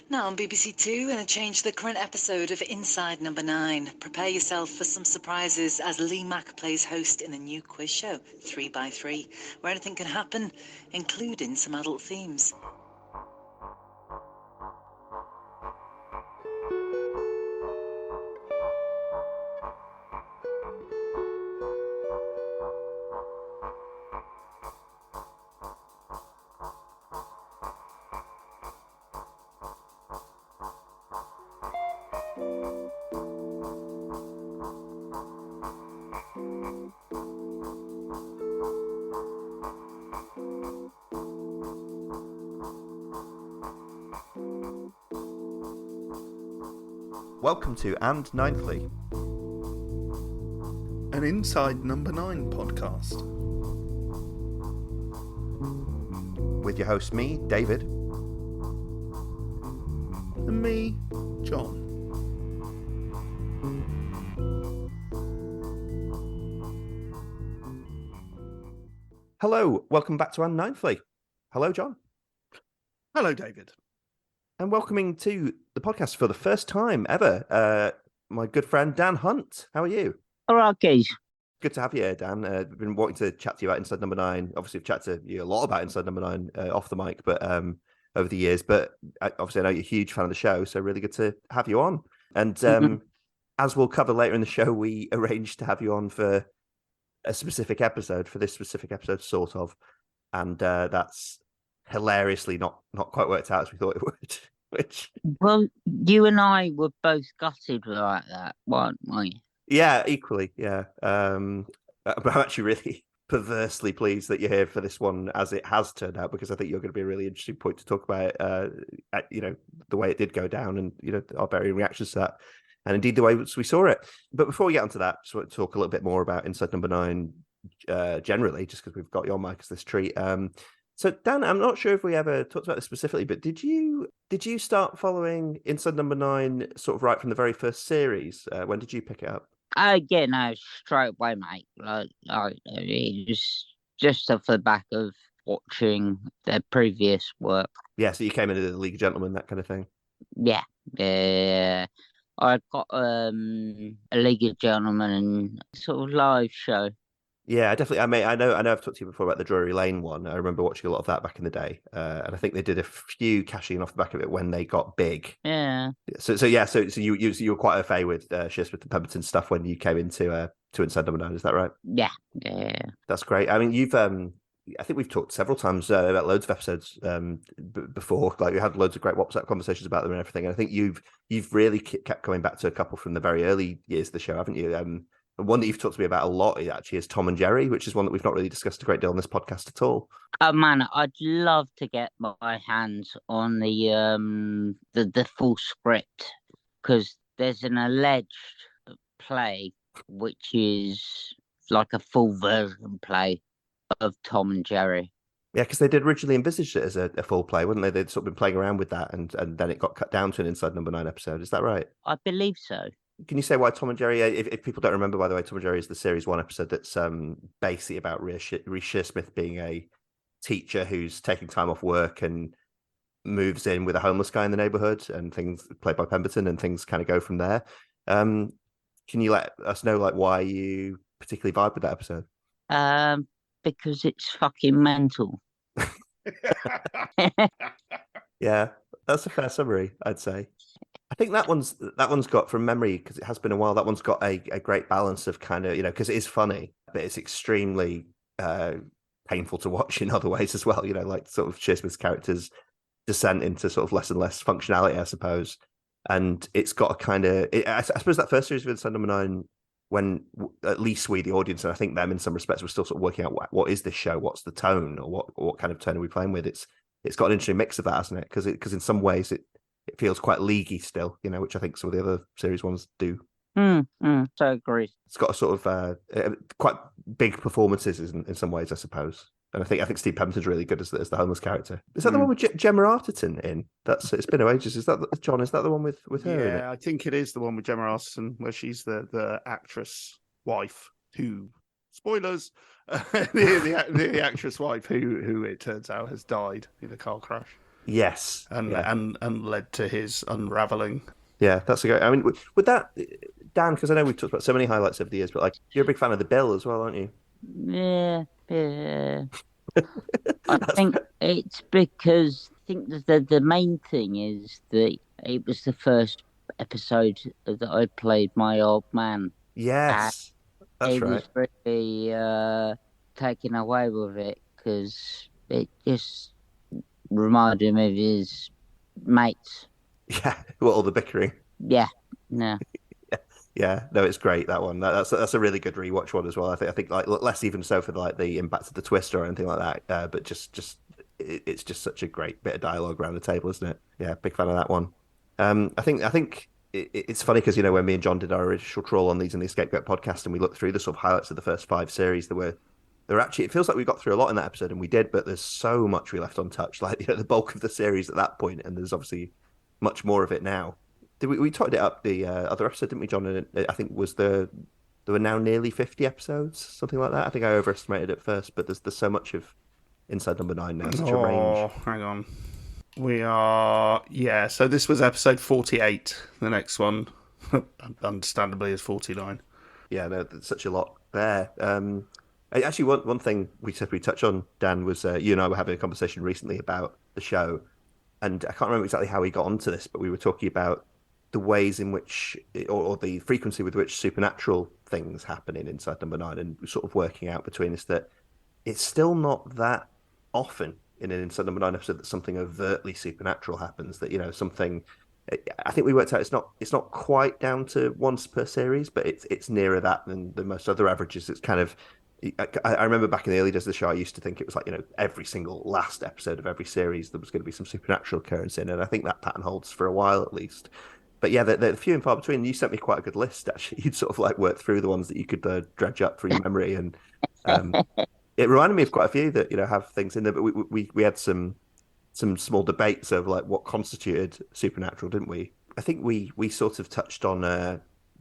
Now on BBC Two, going to change the current episode of Inside Number 9. Prepare yourself for some surprises as Mack plays host in a new quiz show, 3x3, where anything can happen, including some adult themes. Welcome to And Ninthly, an Inside Number 9 podcast. with your host, me, David. And me, John. Hello, welcome back to And Ninthly. Hello, John. Hello, David. And welcoming to the podcast for the first time ever, my good friend Dan Hunt. How are you? All right, guys. Good to have you here, Dan. I've been wanting to chat to you about Inside Number 9. Obviously, I've chatted to you a lot about Inside Number 9 off the mic, but over the years. But obviously, I know you're a huge fan of the show, so really good to have you on. And as we'll cover later in the show, we arranged to have you on for a specific episode, for this specific episode, sort of. And that's hilariously not quite worked out as we thought it would. Well, you and I were both gutted like that, weren't we? Yeah, equally, yeah. But I'm actually really perversely pleased that you're here for this one as it has turned out, because I think you're going to be a really interesting point to talk about, the way it did go down and, our varying reactions to that. And indeed the way we saw it. But before we get onto that, just want to talk a little bit more about Inside Number 9 generally, just because we've got you on, Mike, as this treat. So, Dan, I'm not sure if we ever talked about this specifically, but did you start following Inside Number 9 sort of right from the very first series? When did you pick it up? Yeah, no, straight away, mate. Like it was just off the back of watching their previous work. Yeah, so you came into the League of Gentlemen, that kind of thing. Yeah. I got a League of Gentlemen and sort of live show. Yeah, definitely. I know I've talked to you before about the Drury Lane one. I remember watching a lot of that back in the day, and I think they did a few cashing off the back of it when they got big. Yeah. So you were quite au fait with Shearsmith and Pemberton stuff when you came into to Inside Number 9. Is that right? Yeah. That's great. I mean, you've I think we've talked several times about loads of episodes before. Like, we had loads of great WhatsApp conversations about them and everything. And I think you've really kept coming back to a couple from the very early years of the show, haven't you? One that you've talked to me about a lot actually is Tom and Gerri, which is one that we've not really discussed a great deal on this podcast at all. Oh man, I'd love to get my hands on the full script, because there's an alleged play which is like a full version play of Tom and Gerri. Yeah, because they did originally envisage it as a full play, wouldn't they? They'd sort of been playing around with that, and then it got cut down to an Inside Number 9 episode. Is that right? I believe so. Can you say why Tom and Gerri, if people don't remember, by the way, Tom and Gerri is the series 1 episode that's basically about Rhys Shearsmith being a teacher who's taking time off work and moves in with a homeless guy in the neighborhood, and things played by Pemberton, and things kind of go from there. Can you let us know why you particularly vibe with that episode? Because it's fucking mental. Yeah, that's a fair summary, I'd say. I think that one's got, from memory, because it has been a while, that one's got a great balance of kind of, because it is funny, but it's extremely painful to watch in other ways as well, like sort of Shearsmith's character's descent into sort of less and less functionality, I suppose. And it's got a kind of, I suppose that first series of Inside Number 9, when at least we, the audience, and I think them in some respects, we're still sort of working out what is this show, what's the tone, or what kind of tone are we playing with? It's got an interesting mix of that, hasn't it? Because in some ways it feels quite leaguey still, which I think some of the other series ones do. So agree. It's got a sort of quite big performances in some ways, I suppose. And I think Steve Pemberton's really good as the homeless character. Is that the one with Gemma Arterton in? It's been ages. Is that John? Is that the one with her? Yeah, in it? I think it is the one with Gemma Arterton, where she's the actress wife who, spoilers, the actress wife who it turns out has died in a car crash. Yes. and Yeah. and led to his unraveling. Yeah, that's a great. I mean, would that, Dan? Because I know we've talked about so many highlights over the years, but like you're a big fan of the Bill as well, aren't you? Yeah, yeah. I That's think it's because I think the main thing is that it was the first episode that I played my old man. yes, that's He right. was really taken away with it because it just reminded him of his mates. Yeah, well, all the bickering. Yeah, no. Yeah, no, it's great that one. That's a really good rewatch one as well. I think like less even so for like the impact of the twist or anything like that, but it's just such a great bit of dialogue around the table, isn't it? Yeah, big fan of that one. I think it's funny because when me and John did our initial trawl on these in the EscapeGoat podcast and we looked through the sort of highlights of the first 5 series, there were actually, it feels like we got through a lot in that episode and we did, but there's so much we left untouched. Like the bulk of the series at that point, and there's obviously much more of it now. We totted it up the other episode, didn't we, John? And I think there were now nearly 50 episodes, something like that. I think I overestimated it first, but there's so much of Inside Number 9 now, such a range. Hang on. We are, yeah, so this was episode 48. The next one, understandably, is 49. Yeah, no, there's such a lot there. Actually, one thing we said we'd touch on, Dan, was you and I were having a conversation recently about the show, and I can't remember exactly how we got onto this, but we were talking about the ways in which, or the frequency with which supernatural things happen in Inside Number 9, and sort of working out between us that it's still not that often in an Inside Number 9 episode that something overtly supernatural happens. That something. I think we worked out it's not quite down to once per series, but it's nearer that than most other averages. It's kind of. I remember back in the early days of the show, I used to think it was like every single last episode of every series there was going to be some supernatural occurrence in, and I think that pattern holds for a while at least. But yeah, they're few and far between. You sent me quite a good list, actually. You'd sort of like work through the ones that you could dredge up from your memory, and it reminded me of quite a few that have things in there. But we had some small debates over like what constituted supernatural, didn't we? I think we sort of touched on the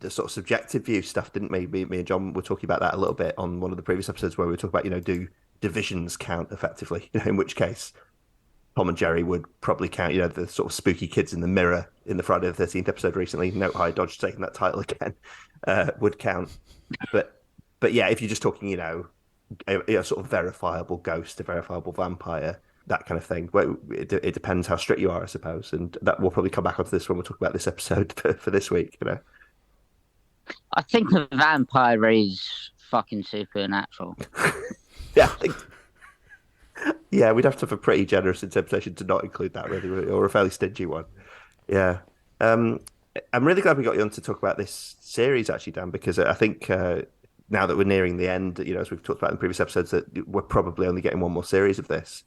sort of subjective view stuff, didn't we? Me and John were talking about that a little bit on one of the previous episodes where we were talking about do divisions count effectively? In which case Tom and Gerri would probably count, the sort of spooky kids in the mirror in the Friday the 13th episode recently. Note how I dodged taking that title again, would count. But yeah, if you're just talking, a sort of verifiable ghost, a verifiable vampire, that kind of thing. Well, it depends how strict you are, I suppose. And that we'll probably come back onto this when we talk about this episode for this week, I think a vampire is fucking supernatural. Yeah, yeah, we'd have to have a pretty generous interpretation to not include that, really, or a fairly stingy one. Yeah. I'm really glad we got you on to talk about this series, actually, Dan, because I think now that we're nearing the end, as we've talked about in previous episodes, that we're probably only getting one more series of this.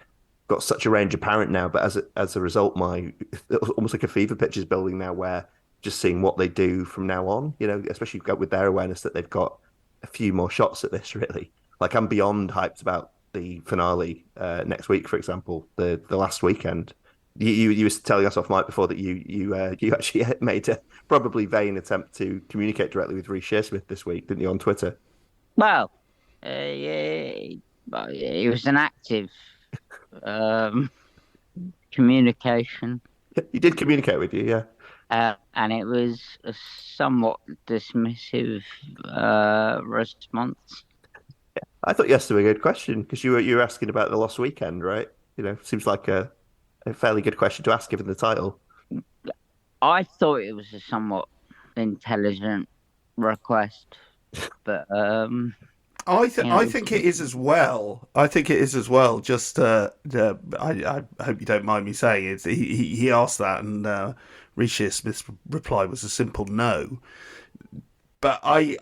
Got such a range apparent now, but as a result, almost like a fever pitch is building now, where just seeing what they do from now on, especially with their awareness that they've got a few more shots at this, really. Like, I'm beyond hyped about the finale next week, for example, the last weekend. You were telling us off mic before that you actually made a probably vain attempt to communicate directly with Reece Shearsmith this week, didn't you, on Twitter? Well, it was an active communication. You did communicate with you, yeah. And it was a somewhat dismissive response. I thought you asked him a good question because you were asking about the lost weekend, right? Seems like a fairly good question to ask given the title. I thought it was a somewhat intelligent request, but I think it is as well. I think it is as well. Just I hope you don't mind me saying it. He asked that, and Reece Shearsmith's reply was a simple no. But I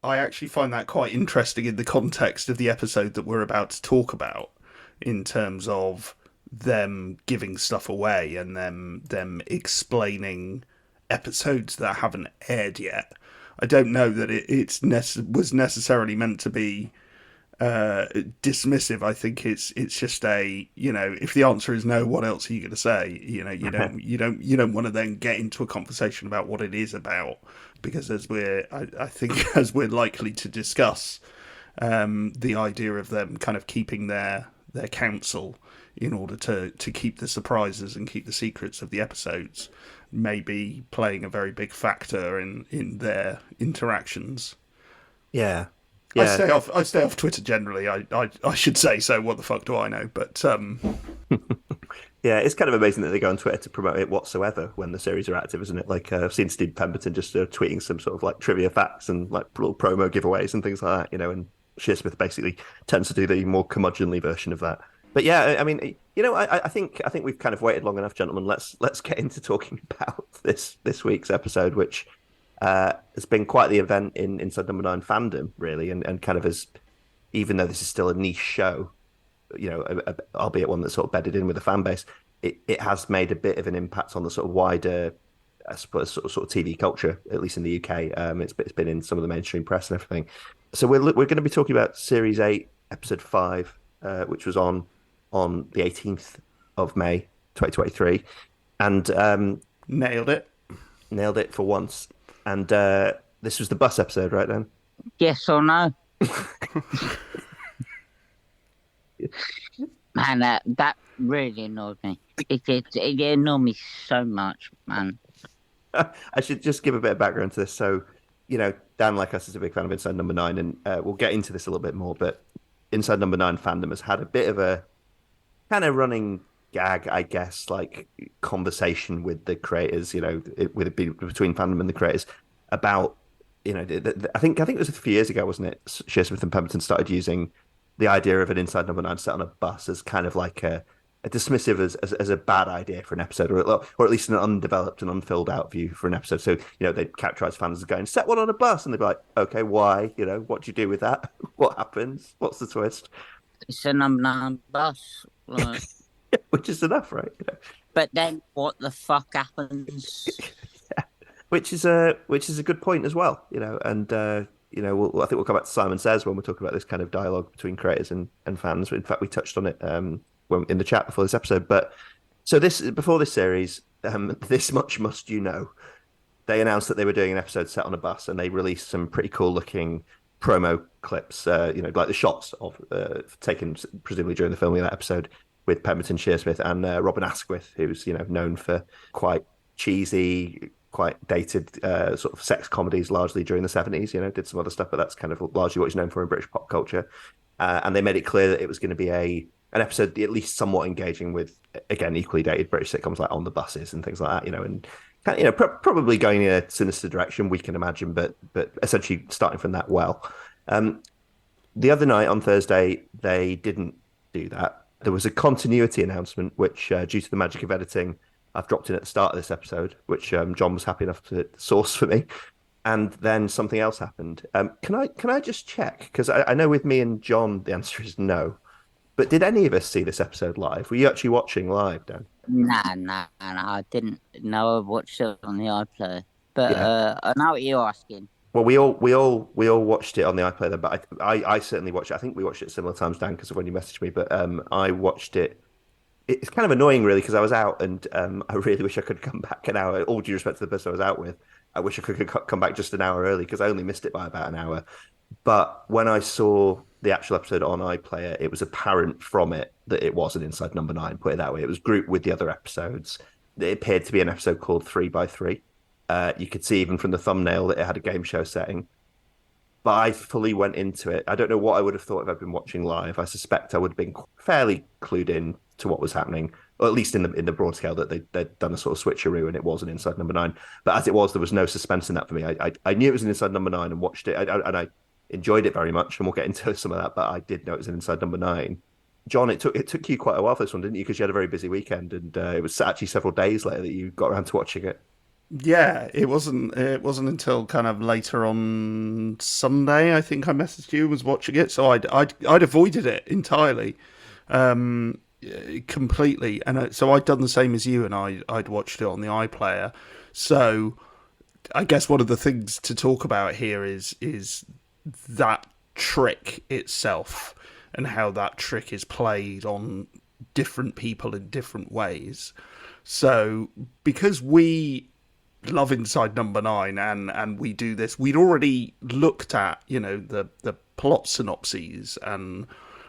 actually find that quite interesting in the context of the episode that we're about to talk about, in terms of them giving stuff away and them explaining episodes that haven't aired yet. I don't know that it was necessarily meant to be dismissive. I think it's just if the answer is no, what else are you going to say? You don't want to then get into a conversation about what it is about, because as we're likely to discuss, the idea of them kind of keeping their counsel in order to keep the surprises and keep the secrets of the episodes, may be playing a very big factor in their interactions. Yeah. I stay off Twitter generally. I should say so. What the fuck do I know? But yeah, it's kind of amazing that they go on Twitter to promote it whatsoever when the series are active, isn't it? Like I've seen Steve Pemberton just tweeting some sort of like trivia facts and like little promo giveaways and things like that, you know. And Shearsmith basically tends to do the more curmudgeonly version of that. But yeah, I mean, you know, I think we've kind of waited long enough, gentlemen. Let's get into talking about this week's episode, which has been quite the event in Inside Number 9 fandom, really, and kind of as, even though this is still a niche show, you know, albeit one that's sort of bedded in with the fan base, it has made a bit of an impact on the sort of wider, I suppose, sort of TV culture, at least in the UK. It's been in some of the mainstream press and everything. So we're going to be talking about Series 8, Episode 5, which was on the 18th of May, 2023, and nailed it for once. And this was the bus episode, right, Dan? Yes or no? Man, that really annoyed me. It annoyed me so much, man. I should just give a bit of background to this. So, you know, Dan, like us, is a big fan of Inside Number 9, and we'll get into this a little bit more, but Inside Number 9 fandom has had a bit of a kind of running gag, I guess, like conversation with the creators, you know, between fandom and the creators about, you know, I think it was a few years ago, wasn't it? Shearsmith and Pemberton started using the idea of an Inside Number 9 set on a bus as kind of like a dismissive as a bad idea for an episode, or at least an undeveloped and unfilled out view for an episode. So, you know, they'd characterize fans as going, set one on a bus, and they'd be like, okay, why? You know, what do you do with that? What happens? What's the twist? It's a number 9 bus. Like... Which is enough, right? You know? But then what the fuck happens? Yeah. Which is a good point as well, you know, and you know, I think we'll come back to Simon Says when we're talking about this kind of dialogue between creators and fans. In fact, we touched on it in the chat before this episode. But so before this series, this much must you know, they announced that they were doing an episode set on a bus, and they released some pretty cool looking promo clips, you know, like the shots of taken presumably during the filming of that episode with Pemberton, Shearsmith, and Robin Asquith, who's, you know, known for quite cheesy, quite dated sort of sex comedies largely during the 70s, you know, did some other stuff, but that's kind of largely what he's known for in British pop culture. And they made it clear that it was going to be an episode at least somewhat engaging with, again, equally dated British sitcoms like On the Buses and things like that, you know, and you know, probably going in a sinister direction, we can imagine, but essentially starting from that well. The other night on Thursday, they didn't do that. There was a continuity announcement, which, due to the magic of editing, I've dropped in at the start of this episode, which John was happy enough to source for me. And then something else happened. Can I just check? Because I know with me and John, the answer is no. But did any of us see this episode live? Were you actually watching live, Dan? Nah, I didn't know I watched it on the iPlayer. But yeah. I know what you're asking. Well, we all watched it on the iPlayer, then, but I certainly watched it. I think we watched it at similar times, Dan, because of when you messaged me. But I watched it. It's kind of annoying, really, because I was out, and I really wish I could come back an hour. All due respect to the person I was out with, I wish I could come back just an hour early, because I only missed it by about an hour. But when I saw the actual episode on iPlayer, it was apparent from it that it wasn't Inside Number 9, put it that way. It was grouped with the other episodes. It appeared to be an episode called 3x3. You could see even from the thumbnail that it had a game show setting. But I fully went into it. I don't know what I would have thought if I'd been watching live. I suspect I would have been fairly clued in to what was happening, or at least in the broad scale that they'd done a sort of switcheroo and it wasn't Inside Number 9. But as it was, there was no suspense in that for me. I knew it was an Inside Number 9 and watched it, and I enjoyed it very much, and we'll get into some of that, but I did know it was an Inside Number 9. John, it took you quite a while for this one, didn't you? Because you had a very busy weekend, and it was actually several days later that you got around to watching it. Yeah, it wasn't until kind of later on Sunday, I think I messaged you, was watching it, so I'd avoided it entirely, completely, and so I'd done the same as you, and I'd watched it on the iPlayer. So I guess one of the things to talk about here is that trick itself and how that trick is played on different people in different ways. So because we love Inside Number 9 and we do this, we'd already looked at, you know, the plot synopses and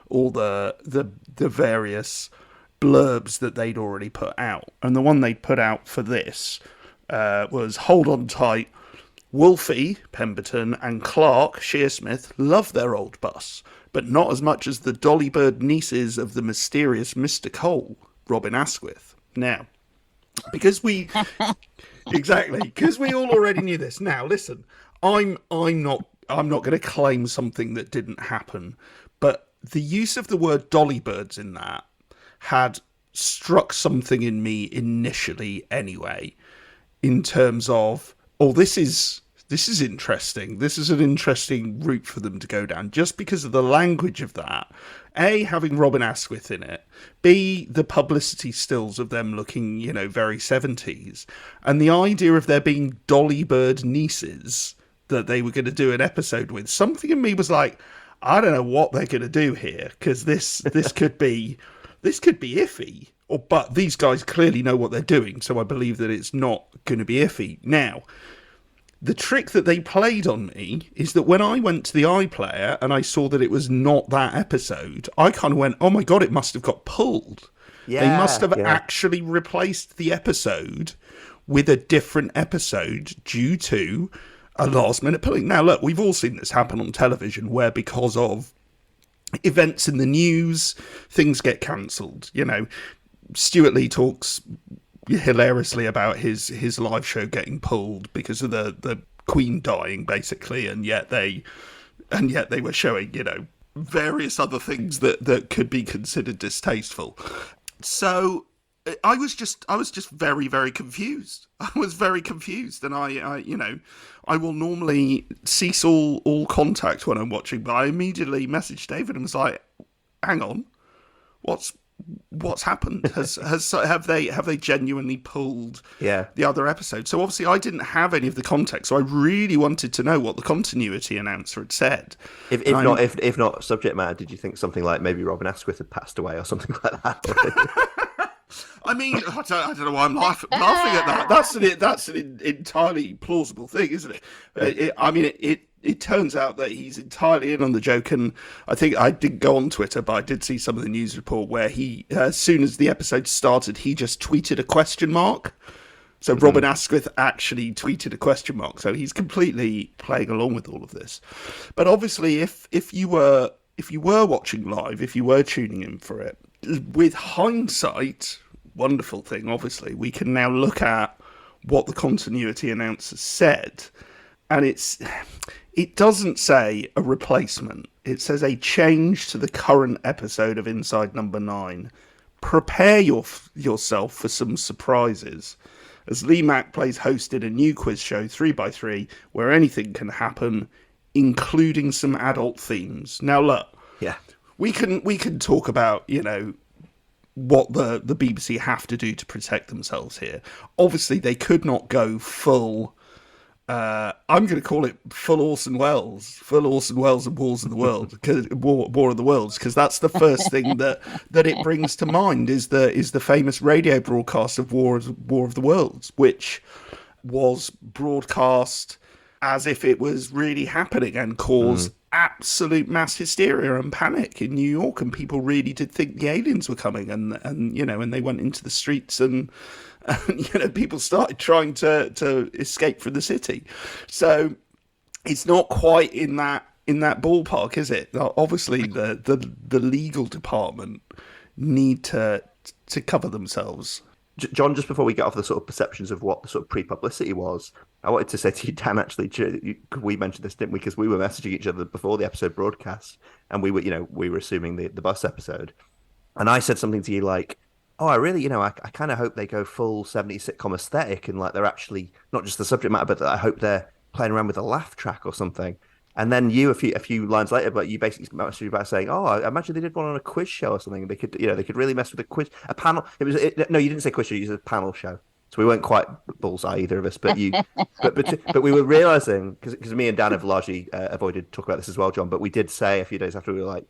all the various blurbs that they'd already put out. And the one they put out for this was "Hold on tight. Wolfie, Pemberton, and Clark, Shearsmith, love their old bus, but not as much as the Dolly Bird nieces of the mysterious Mr. Cole, Robin Asquith." Now, because we because we all already knew this. Now, listen, I'm not going to claim something that didn't happen, but the use of the word Dolly Birds in that had struck something in me initially anyway, in terms of, oh, this is interesting. This is an interesting route for them to go down, just because of the language of that. A, having Robin Asquith in it. B, the publicity stills of them looking, very 70s. And the idea of there being Dolly Bird nieces that they were going to do an episode with. Something in me was like, I don't know what they're going to do here, because this could be iffy. But these guys clearly know what they're doing, so I believe that it's not going to be iffy. Now, the trick that they played on me is that when I went to the iPlayer and I saw that it was not that episode, I kind of went, oh my God, it must have got pulled. Yeah, they must have actually replaced the episode with a different episode due to a last minute pulling. Now, look, we've all seen this happen on television where because of events in the news, things get cancelled. Stuart Lee talks hilariously about his live show getting pulled because of the Queen dying, basically, and yet they were showing various other things that could be considered distasteful. So I was just very, very confused. I was very confused, and I will normally cease all contact when I'm watching, but I immediately messaged David and was like, hang on, what's happened? Have they genuinely pulled the other episode? So obviously I didn't have any of the context, so I really wanted to know what the continuity announcer had said. If not subject matter, did you think something like maybe Robin Asquith had passed away or something like that? I mean, I don't know why I'm laughing at that. That's an entirely plausible thing, isn't it? It turns out that he's entirely in on the joke, and I think I didn't go on Twitter, but I did see some of the news report where he, as soon as the episode started, he just tweeted a question mark. So Robin Asquith actually tweeted a question mark. So he's completely playing along with all of this. But obviously, if you were watching live, if you were tuning in for it, with hindsight, wonderful thing, obviously, we can now look at what the continuity announcer said, and it doesn't say a replacement. It says a change to the current episode of Inside Number 9. Prepare yourself for some surprises, as Lee Mack plays host in a new quiz show, 3x3, where anything can happen, including some adult themes. Now, look, we can talk about, what the BBC have to do to protect themselves here. Obviously, they could not go full... I'm going to call it full Orson Welles and Wars of the World, War of the Worlds, because that's the first thing that it brings to mind is the famous radio broadcast of War of the Worlds, which was broadcast as if it was really happening and caused absolute mass hysteria and panic in New York, and people really did think the aliens were coming, and they went into the streets and people started trying to escape from the city. So it's not quite in that ballpark, is it? Obviously, the legal department need to cover themselves. John, just before we get off the sort of perceptions of what the sort of pre-publicity was, I wanted to say to you, Dan, actually, we mentioned this, didn't we? Because we were messaging each other before the episode broadcast, and we were assuming the bus episode. And I said something to you like, oh, I really, I kind of hope they go full 70s sitcom aesthetic, and like they're actually not just the subject matter, but I hope they're playing around with a laugh track or something. And then you, a few lines later, but you basically messaged me back saying, "Oh, I imagine they did one on a quiz show or something. They could really mess with a panel." No, you didn't say quiz show. You said panel show. So we weren't quite bullseye either of us. But but we were realizing, because me and Dan have largely avoided talking about this as well, John. But we did say a few days after, we were like,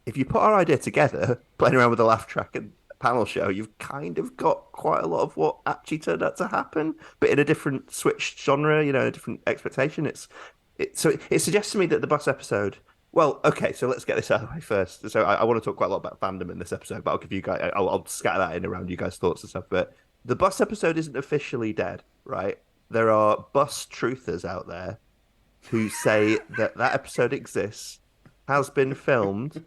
if you put our idea together, playing around with a laugh track and panel show, you've kind of got quite a lot of what actually turned out to happen, but in a different switched genre, a different expectation. So it suggests to me that the bus episode Well, okay, so let's get this out of the way first. So I want to talk quite a lot about fandom in this episode, but I'll give you guys, I'll scatter that in around you guys' thoughts and stuff. But the bus episode isn't officially dead, right? There are bus truthers out there who say that that episode exists, has been filmed,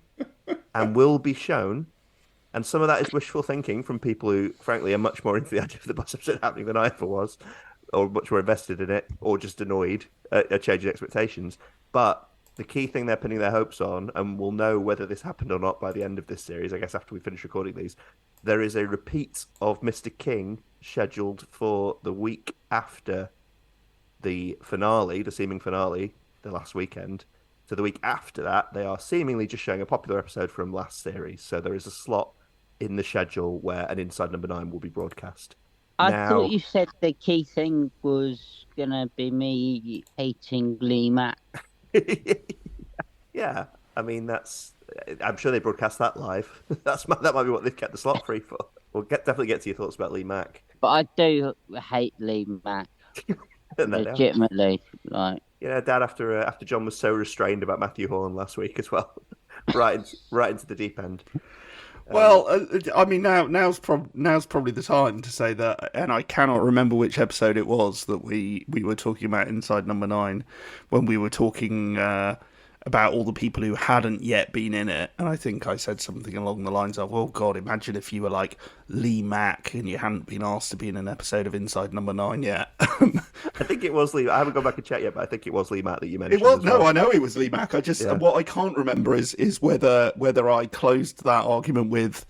and will be shown. And some of that is wishful thinking from people who, frankly, are much more into the idea of the bus episode happening than I ever was, or much more invested in it, or just annoyed at changing expectations. But the key thing they're pinning their hopes on, and we'll know whether this happened or not by the end of this series, I guess after we finish recording these, there is a repeat of Mr. King scheduled for the week after the finale, the seeming finale, the last weekend. So the week after that, they are seemingly just showing a popular episode from last series. So there is a slot in the schedule where an Inside Number 9 will be broadcast. I Now... thought you said the key thing was going to be me hating Lee Mack. Yeah, I mean, I'm sure they broadcast that live. That might be what they've kept the slot free for. We'll definitely get to your thoughts about Lee Mack. But I do hate Lee Mack. Legitimately, like. Yeah, Dad. After John was so restrained about Matthew Horn last week as well, right into the deep end. Well, I mean, now's probably the time to say that, and I cannot remember which episode it was that we were talking about Inside Number 9, when we were talking about all the people who hadn't yet been in it, and I think I said something along the lines of, "Oh God, imagine if you were like Lee Mack and you hadn't been asked to be in an episode of Inside Number 9 yet." I think it was Lee. I haven't gone back and checked yet, but I think it was Lee Mack that you mentioned. It was I know it was Lee Mack. I just what I can't remember is whether I closed that argument with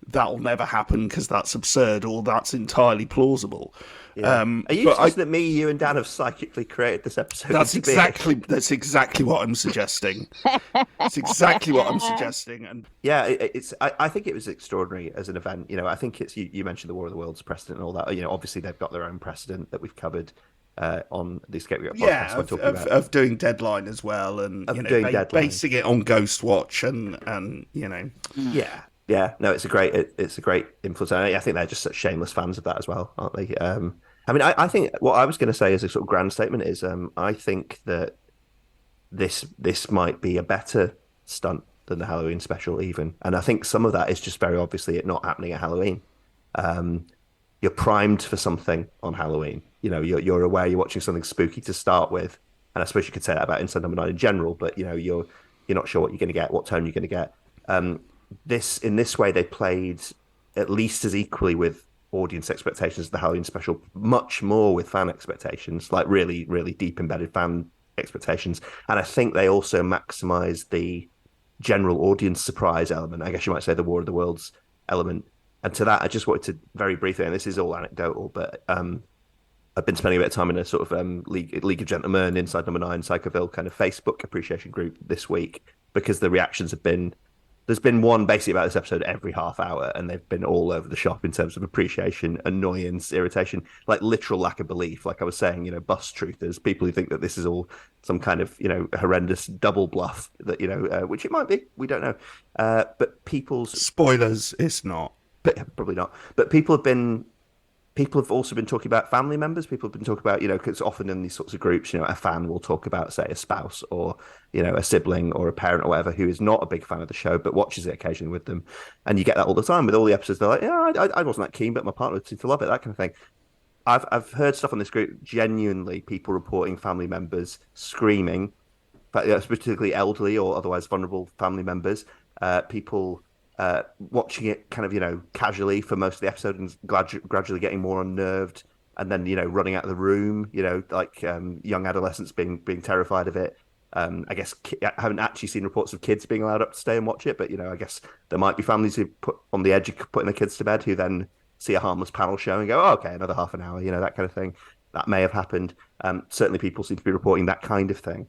that'll never happen because that's absurd, or that's entirely plausible. Yeah. Are you suggesting that me, you, and Dan have psychically created this episode? That's exactly what I'm suggesting. It's exactly what I'm suggesting. And yeah, I think it was extraordinary as an event. You know, I think it's you mentioned the War of the Worlds precedent and all that. You know, obviously they've got their own precedent that we've covered on the EscapeGoat podcast. Of doing Deadline as well, and basing it on Ghostwatch, and you know, Yeah, no, it's a great influence. I think they're just such shameless fans of that as well, aren't they? I mean, I think what I was going to say as a sort of grand statement is, I think that this might be a better stunt than the Halloween special, even, and I think some of that is just very obviously it not happening at Halloween. You're primed for something on Halloween. You know, you're aware you're watching something spooky to start with, and I suppose you could say that about Inside Number 9 in general. But you know, you're not sure what you're going to get, what tone you're going to get. In this way, they played at least as equally with audience expectations as the Halloween special, much more with fan expectations, like really, really deep embedded fan expectations. And I think they also maximized the general audience surprise element. I guess you might say the War of the Worlds element. And to that, I just wanted to very briefly, and this is all anecdotal, but I've been spending a bit of time in a sort of League of Gentlemen, Inside Number 9, Psychoville kind of Facebook appreciation group this week, because the reactions have been... There's been one basically about this episode every half hour, and they've been all over the shop in terms of appreciation, annoyance, irritation, like literal lack of belief. Like I was saying, you know, bus truthers, people who think that this is all some kind of, you know, horrendous double bluff that, you know, which it might be, we don't know. But people's... Spoilers, it's not. But, probably not. But people have also been talking about family members. People have been talking about, you know, because often in these sorts of groups, you know, a fan will talk about, say, a spouse or, you know, a sibling or a parent or whatever who is not a big fan of the show but watches it occasionally with them. And you get that all the time with all the episodes. They're like, yeah, I wasn't that keen, but my partner seemed to love it, that kind of thing. I've heard stuff on this group, genuinely people reporting family members screaming, but particularly elderly or otherwise vulnerable family members, people... watching it kind of, you know, casually for most of the episode and gradually getting more unnerved, and then, you know, running out of the room, you know, like young adolescents being terrified of it. I guess I haven't actually seen reports of kids being allowed up to stay and watch it, but, you know, I guess there might be families who put on the edge of putting their kids to bed who then see a harmless panel show and go, oh, okay, another half an hour, you know, that kind of thing. That may have happened. Certainly people seem to be reporting that kind of thing.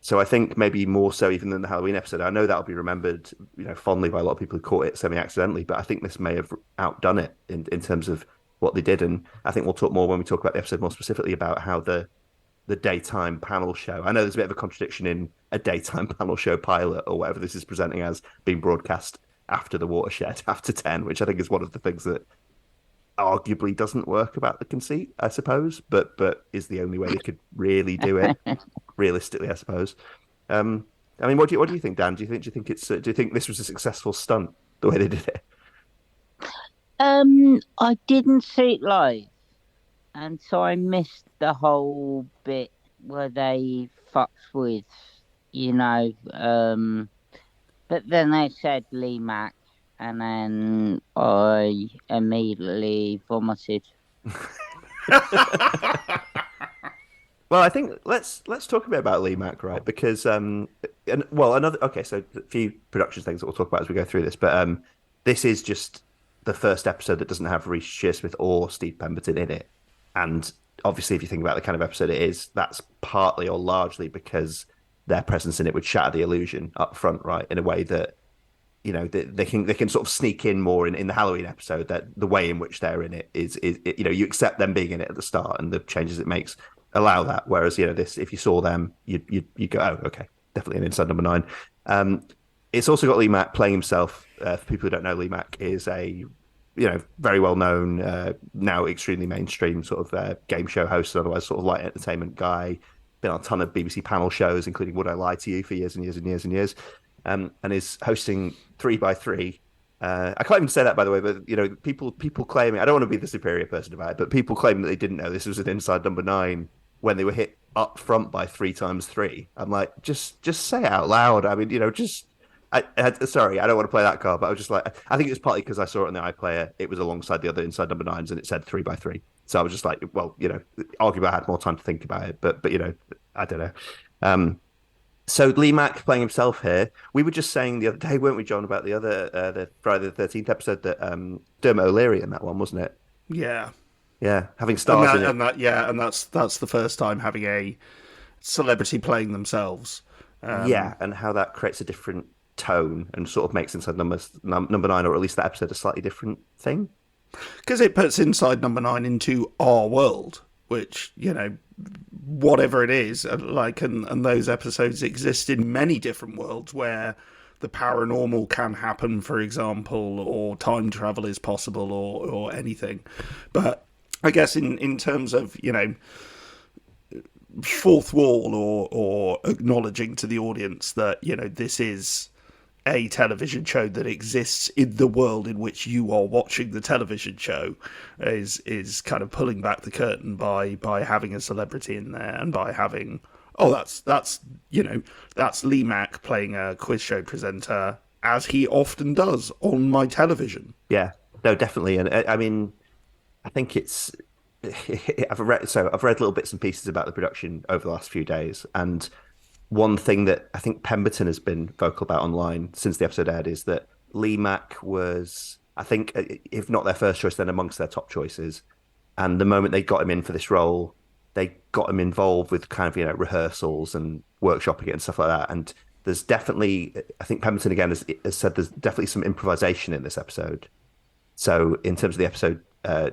So I think maybe more so even than the Halloween episode. I know that'll be remembered, you know, fondly by a lot of people who caught it semi-accidentally, but I think this may have outdone it in terms of what they did. And I think we'll talk more when we talk about the episode more specifically about how the daytime panel show... I know there's a bit of a contradiction in a daytime panel show pilot or whatever this is presenting as being broadcast after the watershed, after 10, which I think is one of the things that arguably doesn't work about the conceit, I suppose, but is the only way they could really do it, realistically, I suppose. I mean, what do you think, Dan? Do you think this was a successful stunt the way they did it? I didn't see it live, and so I missed the whole bit where they fucked with, you know. But then they said Lee Mack, and then I immediately vomited. Well, I think let's talk a bit about Lee Mack, right? Because so a few production things that we'll talk about as we go through this, but this is just the first episode that doesn't have Reece Shearsmith or Steve Pemberton in it, and obviously, if you think about the kind of episode it is, that's partly or largely because their presence in it would shatter the illusion up front, right? In a way that they can sort of sneak in more in the Halloween episode. That the way in which they're in it is you accept them being in it at the start and the changes it makes allow that. Whereas this, if you saw them, you go, oh, okay, definitely an Inside Number 9. It's also got Lee Mack playing himself. For people who don't know, Lee Mack is a very well known, now extremely mainstream sort of game show host, and otherwise sort of light entertainment guy. Been on a ton of BBC panel shows, including Would I Lie to You for years and years and years and years, and is hosting 3x3. I can't even say that, by the way, but people claiming, I don't want to be the superior person about it, but people claiming that they didn't know this was an Inside Number 9 when they were hit up front by 3x3. I'm like, just say it out loud. I mean, sorry, I don't want to play that card, but I was just like, I think it's partly because I saw it on the iPlayer. It was alongside the other Inside Number 9s, and it said 3x3. So I was just like, well, arguably I had more time to think about it, but I don't know. So Lee Mack playing himself here. We were just saying the other day, weren't we, John, about the other the Friday the 13th episode that Dermot O'Leary in that one, wasn't it? Yeah. Yeah, having stars in it. And that's the first time having a celebrity playing themselves. And how that creates a different tone and sort of makes Inside Number 9, or at least that episode, a slightly different thing. Because it puts Inside Number 9 into our world, which, whatever it is, and those episodes exist in many different worlds where the paranormal can happen, for example, or time travel is possible, or anything. But I guess in terms of, fourth wall or acknowledging to the audience that, this is a television show that exists in the world in which you are watching the television show is kind of pulling back the curtain by having a celebrity in there, and by having, that's Lee Mack playing a quiz show presenter, as he often does on my television. Yeah, no, definitely. And I mean, I think it's I've read little bits and pieces about the production over the last few days, and one thing that I think Pemberton has been vocal about online since the episode aired is that Lee Mack was, I think, if not their first choice, then amongst their top choices. And the moment they got him in for this role, they got him involved with kind of rehearsals and workshopping it and stuff like that. And there's definitely, I think Pemberton again has said there's definitely some improvisation in this episode. So in terms of the episode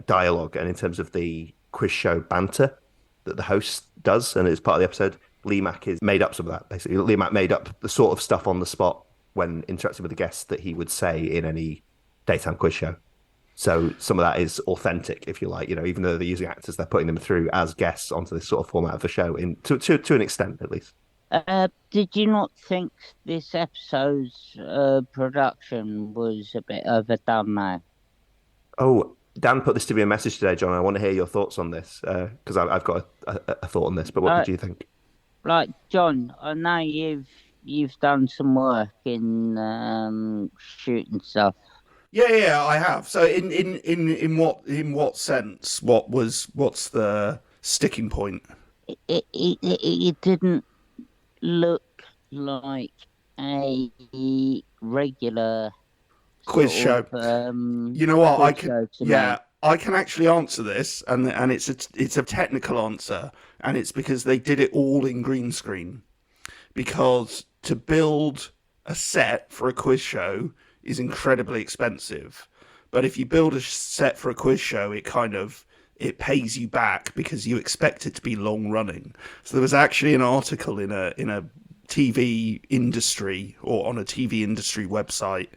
dialogue, and in terms of the quiz show banter that the host does, and it's part of the episode, Lee Mack has made up some of that, basically. Lee Mack made up the sort of stuff on the spot when interacting with the guests that he would say in any daytime quiz show. So some of that is authentic, if you like, even though they're using actors, they're putting them through as guests onto this sort of format of the show, to an extent, at least. Did you not think this episode's production was a bit overdone now? Oh, Dan put this to be a message today, John. I want to hear your thoughts on this, because I've got a thought on this, but what did you think? Like, John, I know you've done some work in shooting stuff. Yeah, I have. So in what sense? What's the sticking point? It didn't look like a regular quiz show. You know what? I can actually answer this, and it's a technical answer, and it's because they did it all in green screen. Because to build a set for a quiz show is incredibly expensive, but if you build a set for a quiz show, it pays you back because you expect it to be long running. So there was actually an article in a TV industry, or on a TV industry website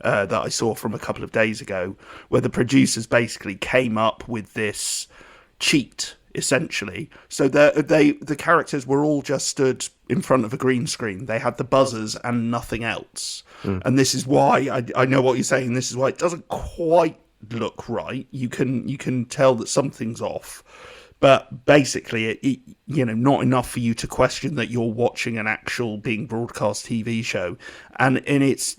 that I saw from a couple of days ago, where the producers basically came up with this cheat, essentially. So the characters were all just stood in front of a green screen. They had the buzzers and nothing else. And this is why I know what you're saying. This is why it doesn't quite look right. You can tell that something's off. But basically, it not enough for you to question that you're watching an actual being broadcast TV show. And it's,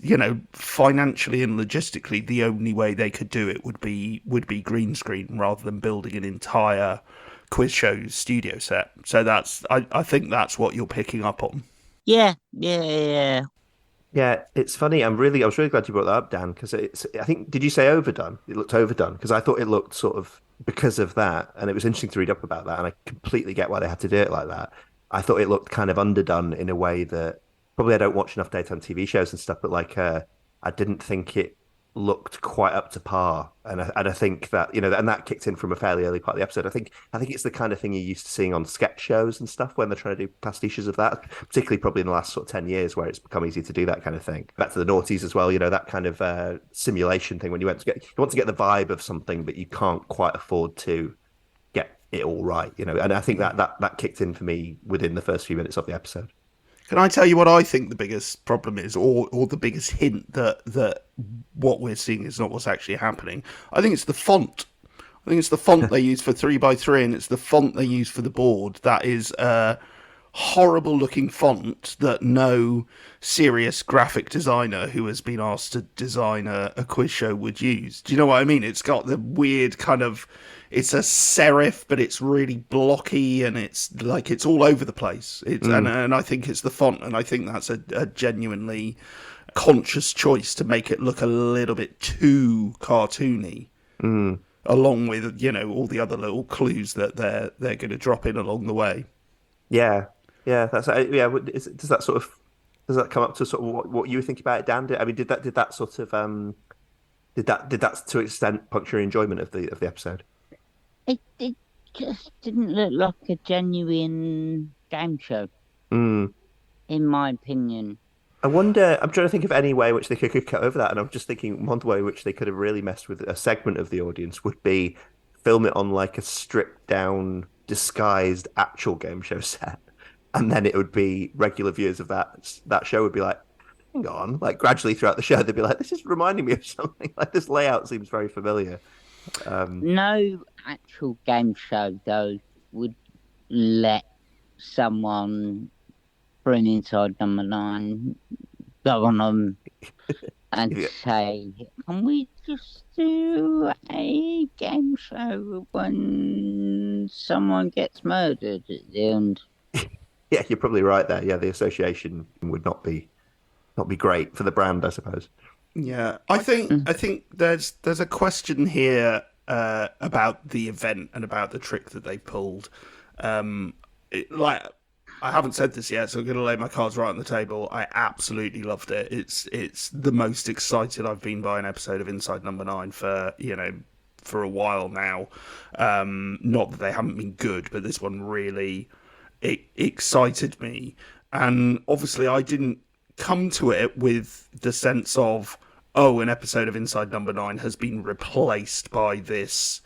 financially and logistically, the only way they could do it would be green screen rather than building an entire quiz show studio set. So I think that's what you're picking up on. Yeah. Yeah, it's funny. I was really glad you brought that up, Dan, because I think, did you say overdone? It looked overdone because I thought it looked sort of because of that, and it was interesting to read up about that, and I completely get why they had to do it like that. I thought it looked kind of underdone in a way that probably I don't watch enough daytime TV shows and stuff, but I didn't think it looked quite up to par, and I think that and that kicked in from a fairly early part of the episode. I think it's the kind of thing you're used to seeing on sketch shows and stuff when they're trying to do pastiches of that, particularly probably in the last sort of 10 years where it's become easy to do that kind of thing. Back to the noughties as well, that kind of simulation thing when you want to get the vibe of something, but you can't quite afford to get it all right, and I think that kicked in for me within the first few minutes of the episode. Can I tell you what I think the biggest problem is, or the biggest hint that what we're seeing is not what's actually happening? I think it's the font. I think it's the font they use for 3x3, and it's the font they use for the board. That is a horrible-looking font that no serious graphic designer who has been asked to design a quiz show would use. Do you know what I mean? It's got the weird kind of... It's a serif, but it's really blocky, and it's all over the place. And I think it's the font, and I think that's a genuinely conscious choice to make it look a little bit too cartoony, along with all the other little clues that they're going to drop in along the way. Yeah, that's Does that come up to sort of what you were thinking about it, Dan? Did that sort of did that to an extent puncture your enjoyment of the episode? It just didn't look like a genuine game show, in my opinion. I wonder, I'm trying to think of any way in which they could cut over that, and I'm just thinking one way in which they could have really messed with a segment of the audience would be film it on like a stripped down, disguised actual game show set, and then it would be regular viewers of that show would be like, hang on, like gradually throughout the show they'd be like, this is reminding me of something, like this layout seems very familiar. No actual game show, though, would let someone from Inside Number 9 go on them and say, can we just do a game show when someone gets murdered at the end? Yeah, you're probably right there. Yeah, the association would not be great for the brand, I suppose. Yeah, I think there's a question here about the event and about the trick that they pulled. I haven't said this yet, so I'm going to lay my cards right on the table. I absolutely loved it. It's the most excited I've been by an episode of Inside Number 9 for a while now. Not that they haven't been good, but this one really excited me. And obviously, I didn't come to it with the sense of, an episode of Inside Number 9 has been replaced by this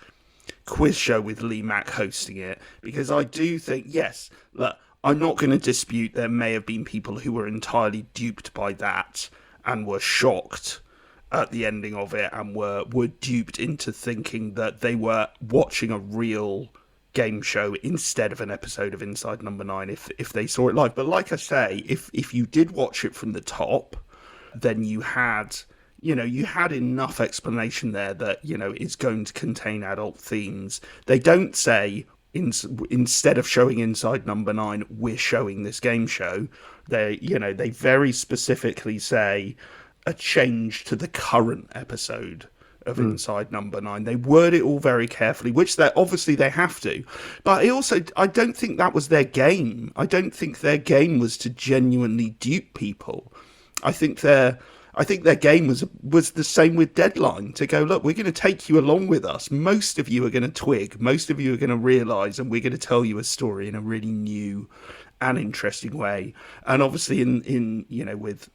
quiz show with Mack hosting it, because I do think, yes, look, I'm not going to dispute there may have been people who were entirely duped by that and were shocked at the ending of it and were duped into thinking that they were watching a real game show instead of an episode of Inside Number 9 if they saw it live. But like I say, if you did watch it from the top, then you had enough explanation there that, it's going to contain adult themes. They don't say, instead of showing Inside Number 9, we're showing this game show. They very specifically say a change to the current episode of Inside Number 9. They word it all very carefully, which they have to. But I don't think that was their game. I don't think their game was to genuinely dupe people. I think their game was the same with Deadline, to go, look, we're going to take you along with us. Most of you are going to twig. Most of you are going to realise, and we're going to tell you a story in a really new and interesting way. And obviously, in with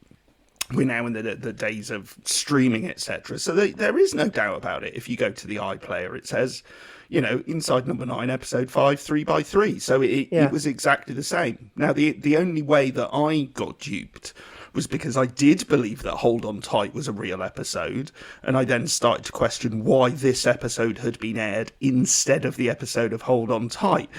we're now in the days of streaming, etc. So there is no doubt about it. If you go to the iPlayer, it says, Inside Number 9, Episode 5, 3x3. So it was exactly the same. Now, the only way that I got duped was because I did believe that Hold On Tight was a real episode, and I then started to question why this episode had been aired instead of the episode of Hold On Tight.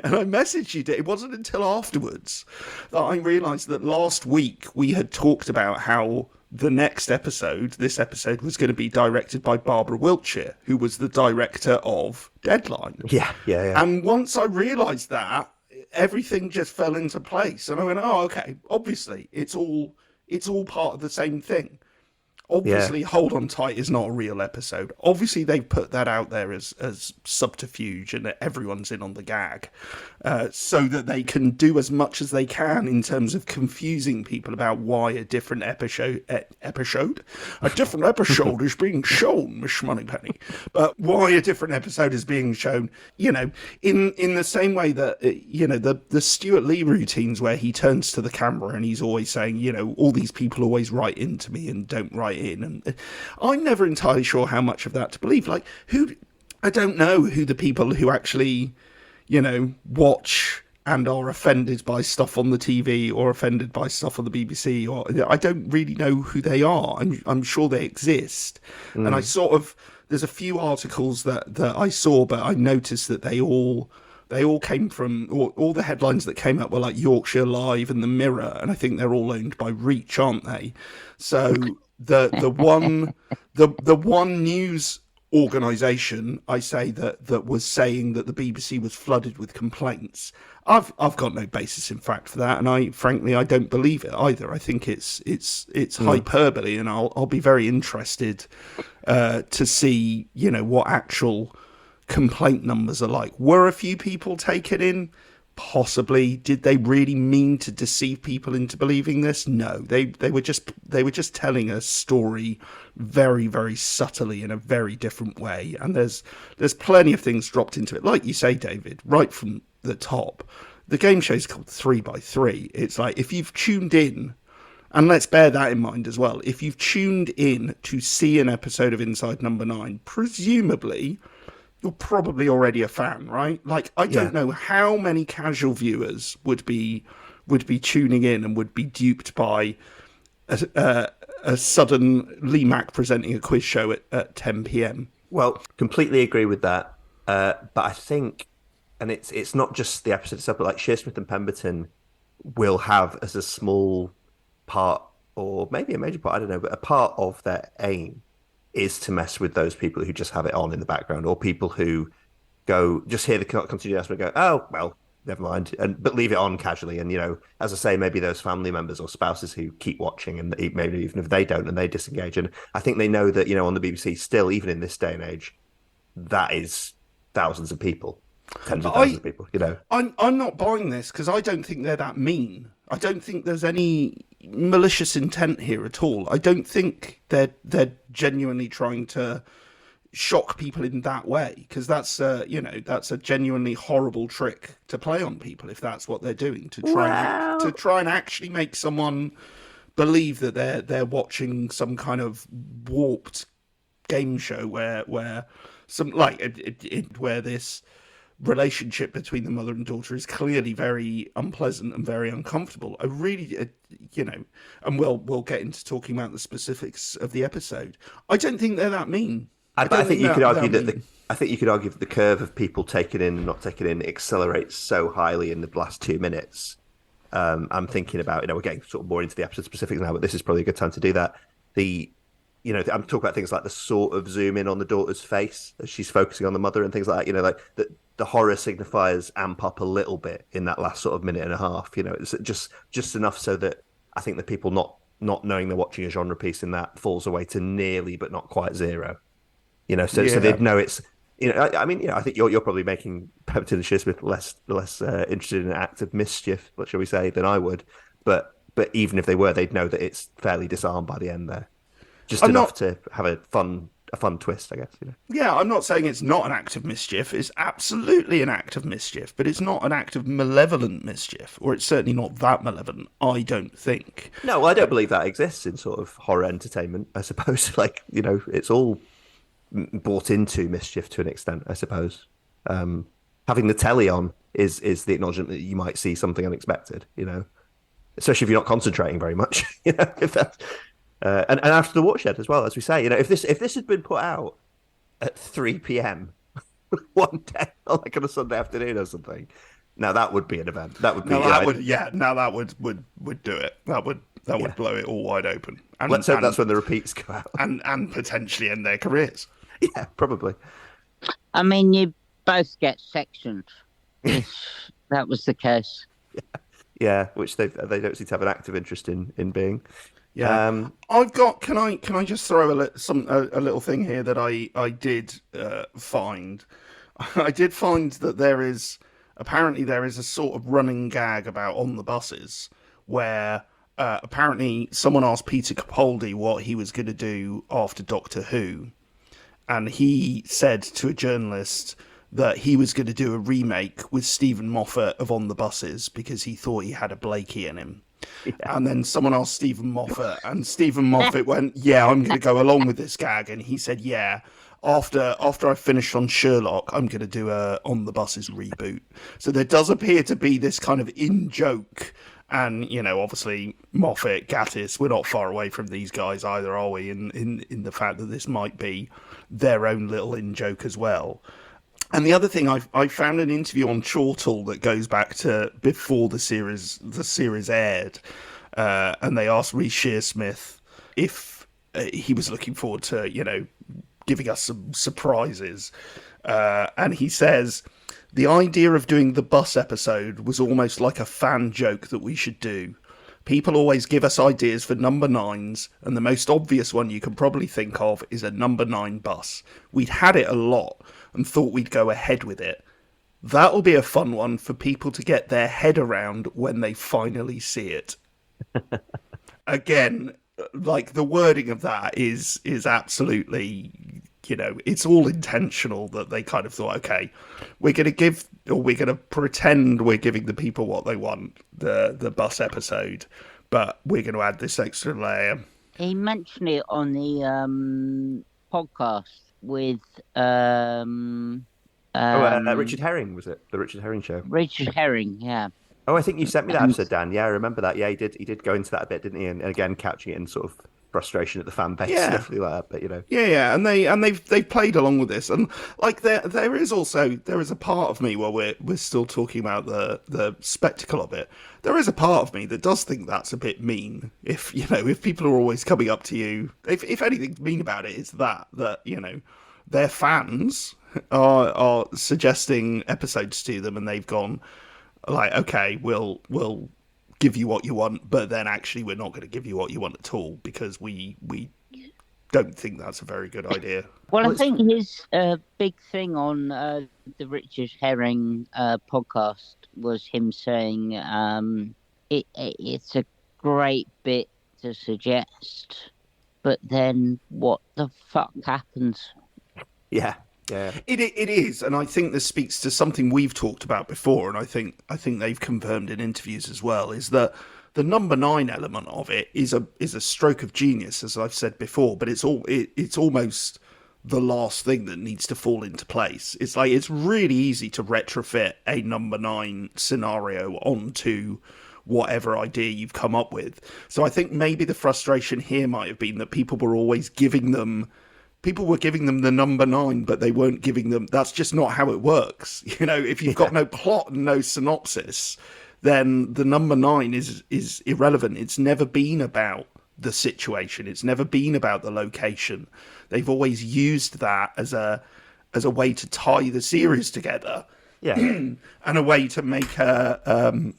And I messaged you. It wasn't until afterwards that I realised that last week we had talked about how the next episode, this episode, was going to be directed by Barbara Wiltshire, who was the director of Deadline. Yeah. And once I realised that, everything just fell into place, and I went, "Oh, okay. Obviously, it's all part of the same thing. Obviously, Hold On Tight is not a real episode. Obviously, they've put that out there as subterfuge, and that everyone's in on the gag, so that they can do as much as they can in terms of confusing people about why a different episode is being shown, Miss Moneypenny. But why a different episode is being shown, in the same way that the Stuart Lee routines where he turns to the camera and he's always saying, all these people always write into me and don't write in, and I'm never entirely sure how much of that to believe. Like, I don't know who the people who actually watch and are offended by stuff on the TV or offended by stuff on the BBC, or I don't really know who they are. I'm sure they exist, and I there's a few articles that I saw, but I noticed that they all came from, all the headlines that came up were like Yorkshire Live and the Mirror, and I think they're all owned by Reach, aren't they? So the one news organisation, I say, that was saying that the BBC was flooded with complaints, I've got no basis in fact for that, and I don't believe it either. I think it's hyperbole, and I'll be very interested to see what actual complaint numbers are like. Were a few people taken in? Possibly. Did they really mean to deceive people into believing this? No, they were just telling a story very, very subtly in a very different way. And there's plenty of things dropped into it, like you say, David, right from the top. The game show is called 3x3. It's like, if you've tuned in, and let's bear that in mind as well, if you've tuned in to see an episode of Inside Number 9, presumably you're probably already a fan, right? Like, I don't know how many casual viewers would be tuning in and would be duped by a sudden Lee Mack presenting a quiz show at 10 p.m. Well, completely agree with that. But I think, and it's not just the episode itself, but like Shearsmith and Pemberton will have as a small part, or maybe a major part, I don't know, but a part of their aim is to mess with those people who just have it on in the background, or people who go, just hear the continued announcement and go, oh, well, never mind, but leave it on casually. And, as I say, maybe those family members or spouses who keep watching, and maybe even if they don't and they disengage. And I think they know that, on the BBC still, even in this day and age, that is thousands of people, tens of thousands of people, I'm not buying this, because I don't think they're that mean. I don't think there's any malicious intent here at all. I don't think they're genuinely trying to shock people in that way, because that's a genuinely horrible trick to play on people if that's what they're doing, to try and actually make someone believe that they're watching some kind of warped game show where some where this relationship between the mother and daughter is clearly very unpleasant and very uncomfortable. I really, and we'll get into talking about the specifics of the episode. I don't think they're that mean. I think you could argue that the curve of people taken in and not taken in accelerates so highly in the last 2 minutes. I'm thinking about, we're getting sort of more into the episode specifics now, but this is probably a good time to do that. I'm talking about things like the sort of zoom in on the daughter's face as she's focusing on the mother and things like that. Like the horror signifiers amp up a little bit in that last sort of minute and a half. It's just enough so that I think the people not knowing they're watching a genre piece in that falls away to nearly but not quite zero. So they'd know it's. I think you're probably making Pemberton and Shearsmith less interested in an act of mischief, what shall we say, than I would. But even if they were, they'd know that it's fairly disarmed by the end there. Just enough to have a fun a fun twist, I guess. Yeah, I'm not saying it's not an act of mischief. It's absolutely an act of mischief, but it's not an act of malevolent mischief, or it's certainly not that malevolent, I don't think. No, I don't believe that exists in sort of horror entertainment. I suppose, it's all bought into mischief to an extent, I suppose. Having the telly on is the acknowledgement that you might see something unexpected, especially if you're not concentrating very much, if that's, and after the watershed as well, as we say, if this had been put out at 3 p.m. one day, on a Sunday afternoon or something, now that would be an event. That would be that would do it. That would blow it all wide open. And let's hope that's when the repeats go out, and potentially end their careers. Yeah, probably. I mean, you both get sectioned if that was the case. Yeah, which they don't seem to have an active interest in being. Yeah, I've got. Can I just throw a little thing here that I did find. I did find that there is a sort of running gag about on the buses where apparently someone asked Peter Capaldi what he was going to do after Doctor Who, and he said to a journalist that he was going to do a remake with Stephen Moffat of On the Buses because he thought he had a Blakey in him. Yeah. And then someone asked Stephen Moffat, and Stephen Moffat went, "Yeah, I'm going to go along with this gag." And he said, "Yeah, after I finish on Sherlock, I'm going to do a On the Buses reboot." So there does appear to be this kind of in-joke. And, obviously, Moffat, Gatiss, we're not far away from these guys either, are we? In the fact that this might be their own little in-joke as well. And the other thing, I found an interview on Chortle that goes back to before the series aired, and they asked Reece Shearsmith if he was looking forward to, giving us some surprises. And he says, "The idea of doing the bus episode was almost like a fan joke that we should do. People always give us ideas for number 9s, and the most obvious one you can probably think of is a number 9 bus. We'd had it a lot and thought we'd go ahead with it. That'll be a fun one for people to get their head around when they finally see it." Again, the wording of that is absolutely, it's all intentional that they kind of thought, okay, we're going to pretend we're giving the people what they want, the bus episode, but we're going to add this extra layer. He mentioned it on the podcast with Richard Herring, was it? The Richard Herring show? Richard Herring, yeah. Oh, I think you sent me that episode, Dan. Yeah, I remember that. Yeah, he did go into that a bit, didn't he? And again, couching it in sort of frustration at the fan base and everything like that. But yeah, and they've played along with this, and there is a part of me while we're still talking about the spectacle of it. There is a part of me that does think that's a bit mean. If people are always coming up to you, if anything's mean about it, it's that their fans are suggesting episodes to them, and they've gone like, okay, we'll give you what you want, but then actually we're not going to give you what you want at all because we don't think that's a very good idea. Well, I think his big thing on the Richard Herring podcast was him saying it's a great bit to suggest, but then what the fuck happens? Yeah. It is, and I think this speaks to something we've talked about before, and I think they've confirmed in interviews as well, is that the number 9 element of it is a stroke of genius, as I've said before, but it's almost the last thing that needs to fall into place. It's like it's really easy to retrofit a number 9 scenario onto whatever idea you've come up with. So I think maybe the frustration here might have been that people were giving them the number 9, but they weren't giving them. That's just not how it works. If you've got no plot and no synopsis, then the number 9 is irrelevant. It's never been about the situation. It's never been about the location. They've always used that as a way to tie the series together. Yeah, and a way to make an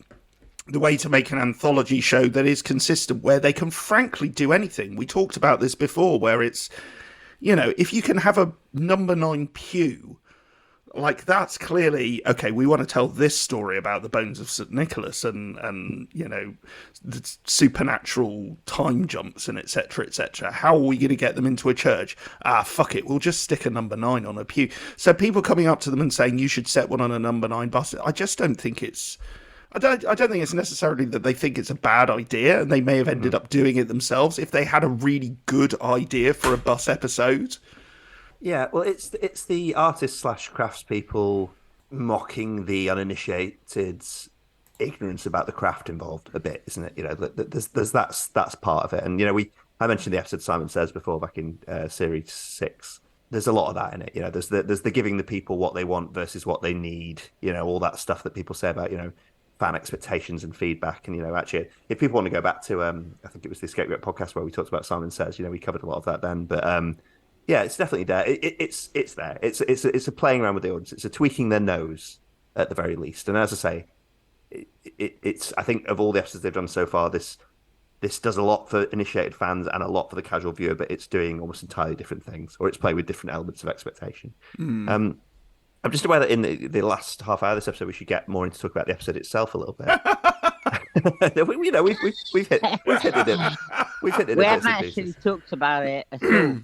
anthology show that is consistent, where they can frankly do anything. We talked about this before, where it's, if you can have a number 9 pew, Like, that's clearly, okay, we want to tell this story about the bones of St. Nicholas and the supernatural time jumps and etc., etc. How are we going to get them into a church? Fuck it, we'll just stick a number 9 on a pew. So people coming up to them and saying, you should set one on a number 9 bus, I just don't think it's... I don't think it's necessarily that they think it's a bad idea, and they may have ended up doing it themselves if they had a really good idea for a bus episode. Yeah, well, it's the artists / craftspeople mocking the uninitiated ignorance about the craft involved a bit, isn't it? There's that's part of it, and I mentioned the episode Simon Says before back in series 6. There's a lot of that in it. There's the giving the people what they want versus what they need. All that stuff that people say about fan expectations and feedback, and actually, if people want to go back to I think it was the EscapeGoat podcast where we talked about Simon Says. We covered a lot of that then, but. Yeah, it's definitely there. It's there. It's a playing around with the audience. It's a tweaking their nose at the very least. And as I say, it's I think of all the episodes they've done so far, this does a lot for initiated fans and a lot for the casual viewer, but it's doing almost entirely different things, or it's playing with different elements of expectation. I'm just aware that in the last half hour of this episode, we should get more into talk about the episode itself a little bit. We've hit it. We haven't actually talked about it at all.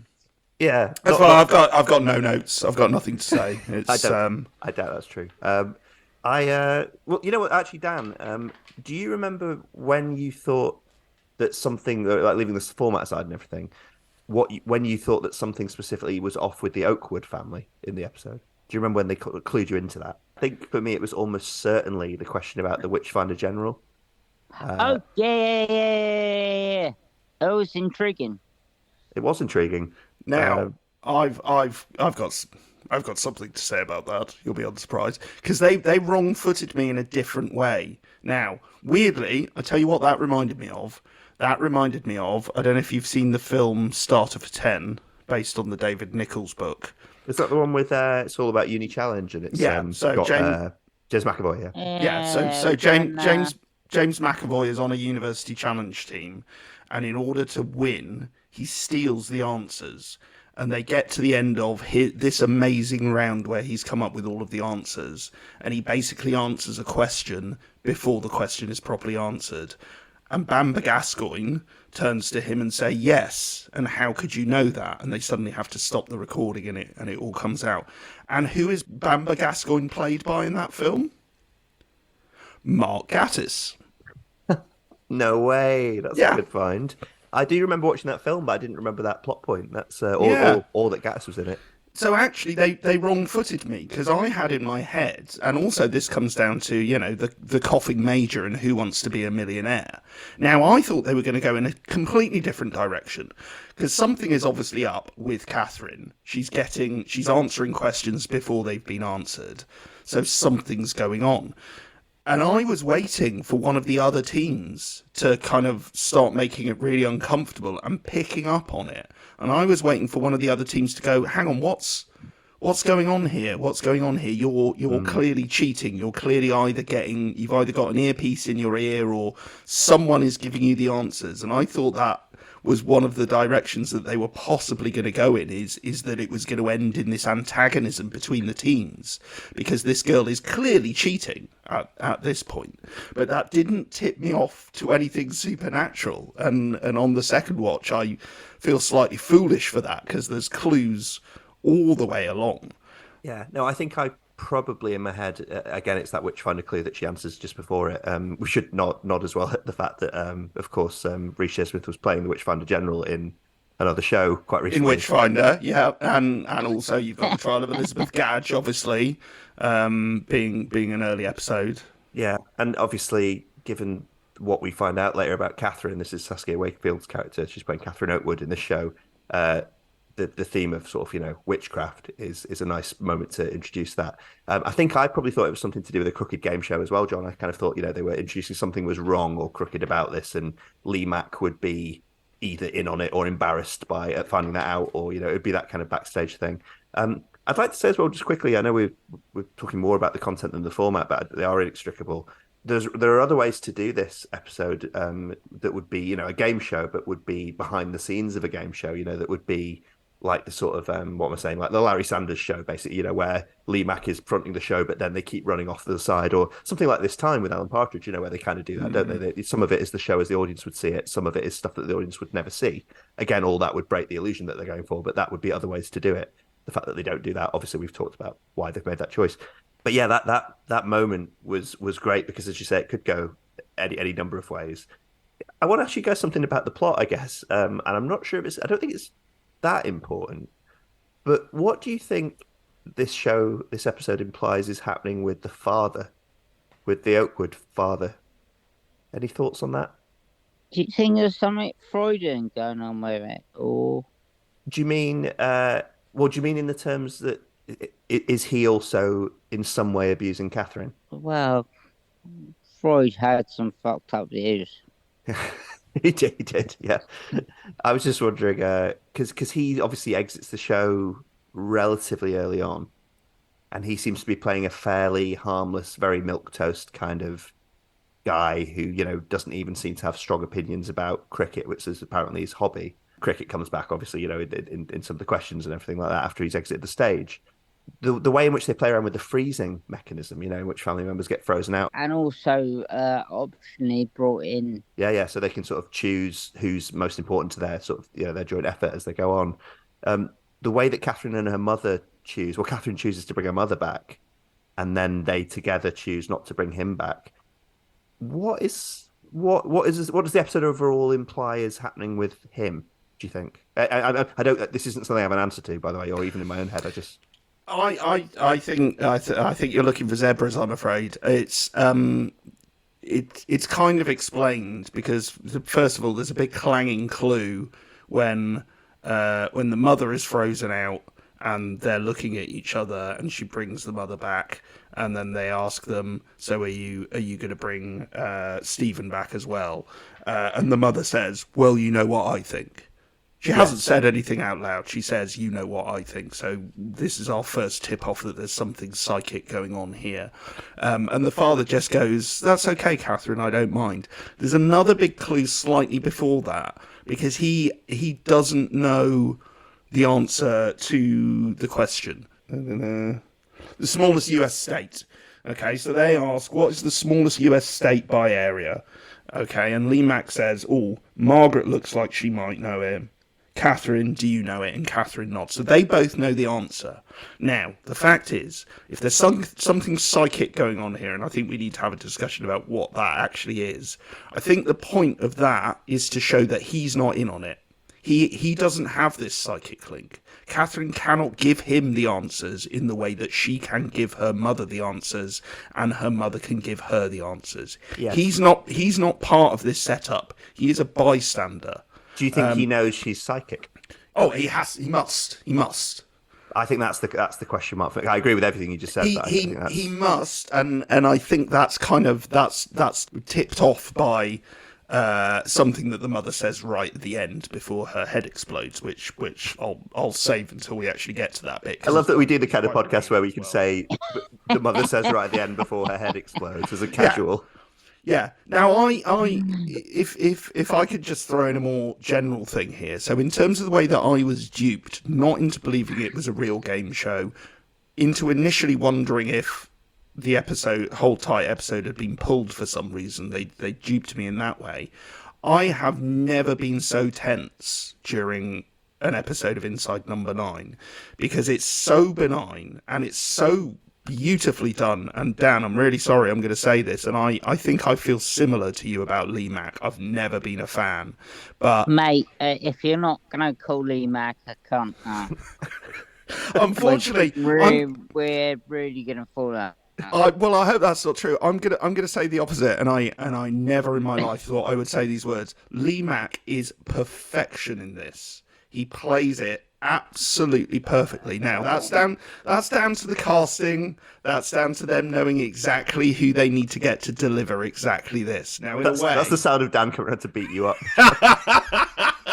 Yeah, I've got no notes. I've got nothing to say. It's, I doubt that's true. Well, you know what? Actually, Dan, do you remember when you thought that something, like leaving this format aside and everything, when you thought that something specifically was off with the Oakwood family in the episode? Do you remember when they clued you into that? I think for me, it was almost certainly the question about the Witchfinder General. Oh yeah. That was intriguing. It was intriguing. Now, I've got something to say about that. You'll be unsurprised because they wrong-footed me in a different way. Now, weirdly, I tell you what that reminded me of. That reminded me of, I don't know if you've seen the film Starter for 10, based on the David Nichols book. Is that the one with it's all about Uni Challenge and it's so got James McAvoy? So James McAvoy is on a university challenge team, and in order to win, he steals the answers, and they get to the end of this amazing round where he's come up with all of the answers, and he basically answers a question before the question is properly answered. And Bamba Gascoigne turns to him and say, yes, and how could you know that? And they suddenly have to stop the recording and it all comes out. And who is Bamba Gascoigne played by in that film? Mark Gatiss. No way. That's a good find. I do remember watching that film, but I didn't remember that plot point. That's all that Gatiss was in it. So actually, they wrong-footed me because I had in my head, and also this comes down to the coughing major and Who Wants to Be a Millionaire. Now I thought they were going to go in a completely different direction because something is obviously up with Catherine. She's answering questions before they've been answered, so something's going on. And I was waiting for one of the other teams to kind of start making it really uncomfortable and picking up on it. And I was waiting for one of the other teams to go, hang on, what's going on here? What's going on here? You're clearly cheating. You're clearly you've either got an earpiece in your ear or someone is giving you the answers. And I thought that was one of the directions that they were possibly going to go in, is that it was going to end in this antagonism between the teams because this girl is clearly cheating at this point. But that didn't tip me off to anything supernatural. And on the second watch, I feel slightly foolish for that because there's clues all the way along. Yeah, no, I think I probably in my head, again, it's that Witchfinder clue that she answers just before it. We should nod as well at the fact that, of course, Reece Shearsmith was playing the Witchfinder General in another show quite recently. In Witchfinder, yeah, and also you've got the Trial of Elizabeth Gadge, obviously, being an early episode. Yeah, and obviously, given what we find out later about Catherine, this is Saskia Wakefield's character. She's playing Catherine Oakwood in this show. The theme of sort of, witchcraft is a nice moment to introduce that. I think I probably thought it was something to do with a crooked game show as well, John. I kind of thought, they were introducing something was wrong or crooked about this, and Lee Mack would be either in on it or embarrassed by finding that out, or, it would be that kind of backstage thing. I'd like to say as well, just quickly, I know we're talking more about the content than the format, but they are inextricable. There are other ways to do this episode that would be, a game show, but would be behind the scenes of a game show, that would be like the sort of what am I saying, like the Larry Sanders Show, basically, where Lee Mack is fronting the show, but then they keep running off to the side, or something like This Time with Alan Partridge, where they kind of do that, don't they? Some of it is the show as the audience would see it, some of it is stuff that the audience would never see. Again, all that would break the illusion that they're going for, but that would be other ways to do it. The fact that they don't do that, obviously, we've talked about why they've made that choice. But yeah, that moment was great because, as you say, it could go any number of ways. I want to actually go something about the plot, I guess, and I'm not sure I don't think it's that important. But what do you think this episode implies is happening with the father, with the Oakwood father? Any thoughts on that? Do you think there's something Freudian going on with it, or do you mean? Do you mean in the terms that is he also in some way abusing Catherine? Well, Freud had some fucked up views. He did, yeah. I was just wondering, because he obviously exits the show relatively early on, and he seems to be playing a fairly harmless, very milquetoast kind of guy who, doesn't even seem to have strong opinions about cricket, which is apparently his hobby. Cricket comes back, obviously, in some of the questions and everything like that after he's exited the stage. The way in which they play around with the freezing mechanism, in which family members get frozen out. And also optionally brought in. Yeah, so they can sort of choose who's most important to their sort of, their joint effort as they go on. The way that Catherine and her mother choose, Catherine chooses to bring her mother back, and then they together choose not to bring him back. What does the episode overall imply is happening with him, do you think? I don't, this isn't something I have an answer to, by the way, or even in my own head. I think you're looking for zebras. I'm afraid it's kind of explained because first of all, there's a big clanging clue when the mother is frozen out and they're looking at each other, and she brings the mother back, and then they ask them, "So are you going to bring Stephen back as well?" And the mother says, "Well, you know what I think." She hasn't said anything out loud. She says, "You know what I think." So this is our first tip-off that there's something psychic going on here. And the father just goes, "That's okay, Catherine, I don't mind." There's another big clue slightly before that, because he doesn't know the answer to the question. The smallest US state. Okay, so they ask, what is the smallest US state by area? Okay, and Lee Mack says, Margaret looks like she might know him. Catherine, do you know it? And Catherine nods. So they both know the answer. Now, the fact is, if there's something psychic going on here, and I think we need to have a discussion about what that actually is, I think the point of that is to show that he's not in on it. He doesn't have this psychic link. Catherine cannot give him the answers in the way that she can give her mother the answers, and her mother can give her the answers. Yes. He's not part of this setup. He is a bystander. Do you think he knows she's psychic? Oh, he must. I think that's the question mark. I agree with everything you just said. He must, and I think that's that's tipped off by something that the mother says right at the end before her head explodes, which I'll save until we actually get to that bit. I love that we do the kind of podcast where we can say the mother says right at the end before her head explodes as a casual. Yeah. Now, if I could just throw in a more general thing here. So in terms of the way that I was duped, not into believing it was a real game show, into initially wondering if the whole tight episode had been pulled for some reason. They duped me in that way. I have never been so tense during an episode of Inside Number 9 because it's so benign and it's so beautifully done. And Dan, I'm really sorry I'm going to say this, and I think I feel similar to you about Lee Mack. I've never been a fan, but mate, if you're not going to call Lee Mack a cunt, unfortunately, we're really going to fall out. I hope that's not true. I'm gonna say the opposite, and I never in my life thought I would say these words. Lee Mack is perfection in this. He plays it absolutely perfectly. Now that's down to the casting. That's down to them knowing exactly who they need to get to deliver exactly this. Now, that's the sound of Dan coming out to beat you up.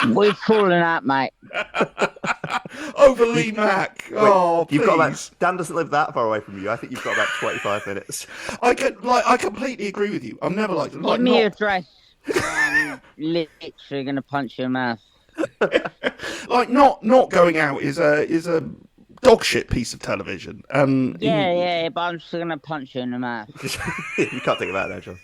We're falling out, mate. Over Lee Mack. You've got Dan doesn't live that far away from you. I think you've got about 25 minutes. I completely agree with you. I've never liked it. Give me your address. I'm literally going to punch your mouth. Like not going out is a dog shit piece of television. Yeah, but I'm still gonna punch you in the mouth. You can't think about it now, John.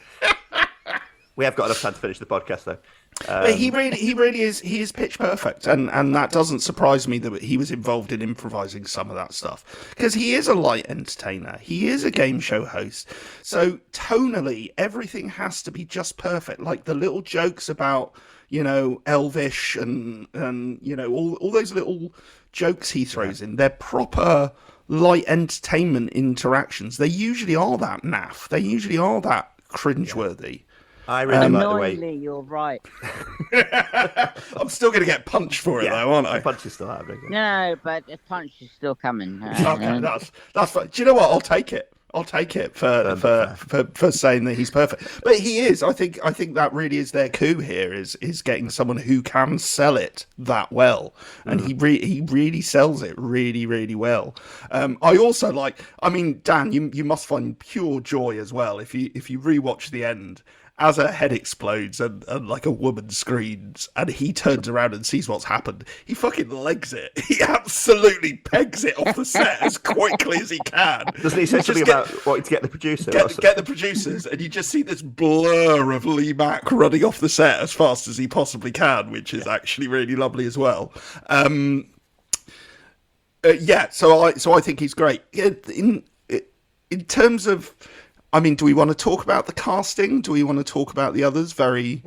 We have got enough time to finish the podcast, though. But he really is. He is pitch perfect, and that doesn't surprise me that he was involved in improvising some of that stuff, because he is a light entertainer. He is a game show host, so tonally everything has to be just perfect. Like the little jokes about Elvish and all those little jokes he throws in. They're proper light entertainment interactions. They usually are that naff. They usually are that cringeworthy. I really like the way. Annoyingly, you're right. I'm still going to get punched for it, though, aren't I? The punch is still happening. No, but the punch is still coming. Okay, that's fine. Do you know what? I'll take it. I'll take it for saying that he's perfect. But he is. I think that really is their coup here. Is getting someone who can sell it that well, and he really sells it really, really well. I also like. I mean, Dan, you must find pure joy as well if you rewatch the end. As her head explodes and like a woman screams and he turns around and sees what's happened, he fucking legs it. He absolutely pegs it off the set as quickly as he can. Doesn't he say something about wanting to get the producer? Get the producers, and you just see this blur of Lee Mack running off the set as fast as he possibly can, which is actually really lovely as well. So I think he's great. In terms of... I mean, do we want to talk about the casting? Do we want to talk about the others very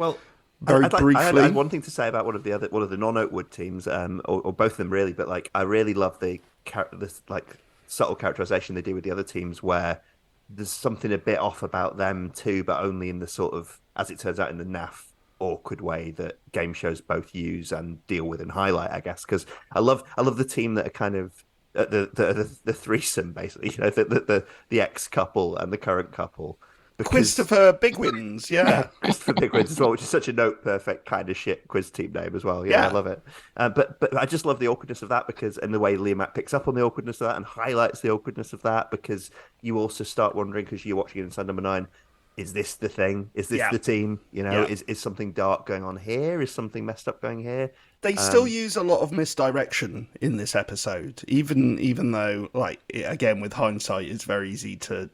briefly? I had one thing to say about one of the non-Oakwood teams, or both of them really. But like, I really love this like subtle characterization they do with the other teams, where there's something a bit off about them too, but only in the sort of, as it turns out, in the naff, awkward way that game shows both use and deal with and highlight, I guess. Because I love the team that are kind of. The threesome, basically, the ex couple and the current couple. Christopher Bigwins, yeah. Christopher Bigwins as well, which is such a note perfect kind of shit quiz team name as well. Yeah, I love it. But I just love the awkwardness of that, and the way Liam Mack picks up on the awkwardness of that and highlights the awkwardness of that, because you also start wondering, because you're watching it Inside Number 9, is this the thing? Is this the team? Is something dark going on here? Is something messed up going here? They still use a lot of misdirection in this episode, even though, like, again, with hindsight, it's very easy to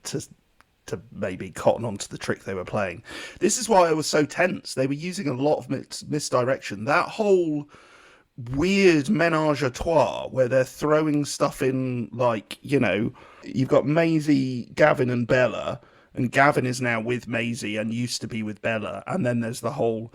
maybe cotton onto the trick they were playing. This is why I was so tense. They were using a lot of misdirection. That whole weird menage a trois where they're throwing stuff in, like, you've got Maisie, Gavin, and Bella. And Gavin is now with Maisie and used to be with Bella. And then there's the whole,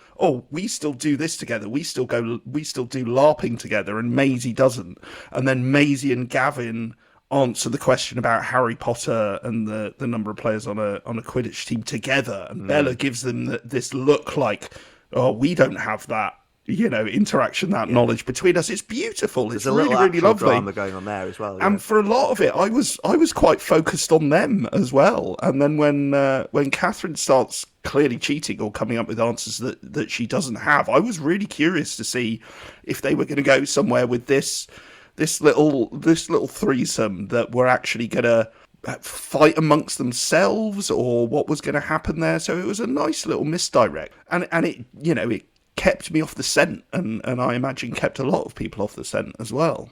we still do this together. We still do LARPing together, and Maisie doesn't. And then Maisie and Gavin answer the question about Harry Potter and the number of players on a Quidditch team together. And Bella gives them this look like, we don't have that, interaction, that knowledge between us. It's beautiful. It's really, really lovely. Drama going on there as well. And for a lot of it, I was quite focused on them as well. And then when Catherine starts clearly cheating or coming up with answers that she doesn't have, I was really curious to see if they were going to go somewhere with this little threesome that were actually going to fight amongst themselves, or what was going to happen there. So it was a nice little misdirect, and it kept me off the scent, and I imagine kept a lot of people off the scent as well.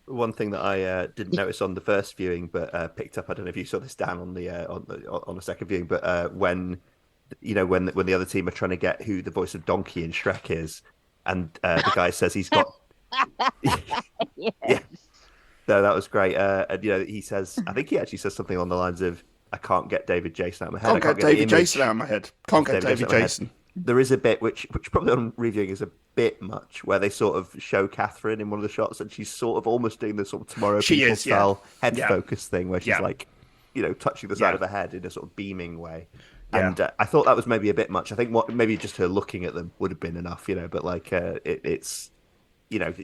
One thing that I didn't notice on the first viewing, but picked up, I don't know if you saw this, Dan, on the second viewing, but when the other team are trying to get who the voice of Donkey in Shrek is, and the guy says he's got, yeah, so that was great. And he says, I think he actually says something along the lines of, "I can't get David Jason out of my head. Can't get David Jason out of my head. Can't get David Jason." There is a bit which probably on reviewing is a bit much, where they sort of show Catherine in one of the shots, and she's sort of almost doing the sort of Tomorrow People style head focus thing, where she's like, touching the side of her head in a sort of beaming way. And I thought that was maybe a bit much. I think maybe just her looking at them would have been enough, but like it's.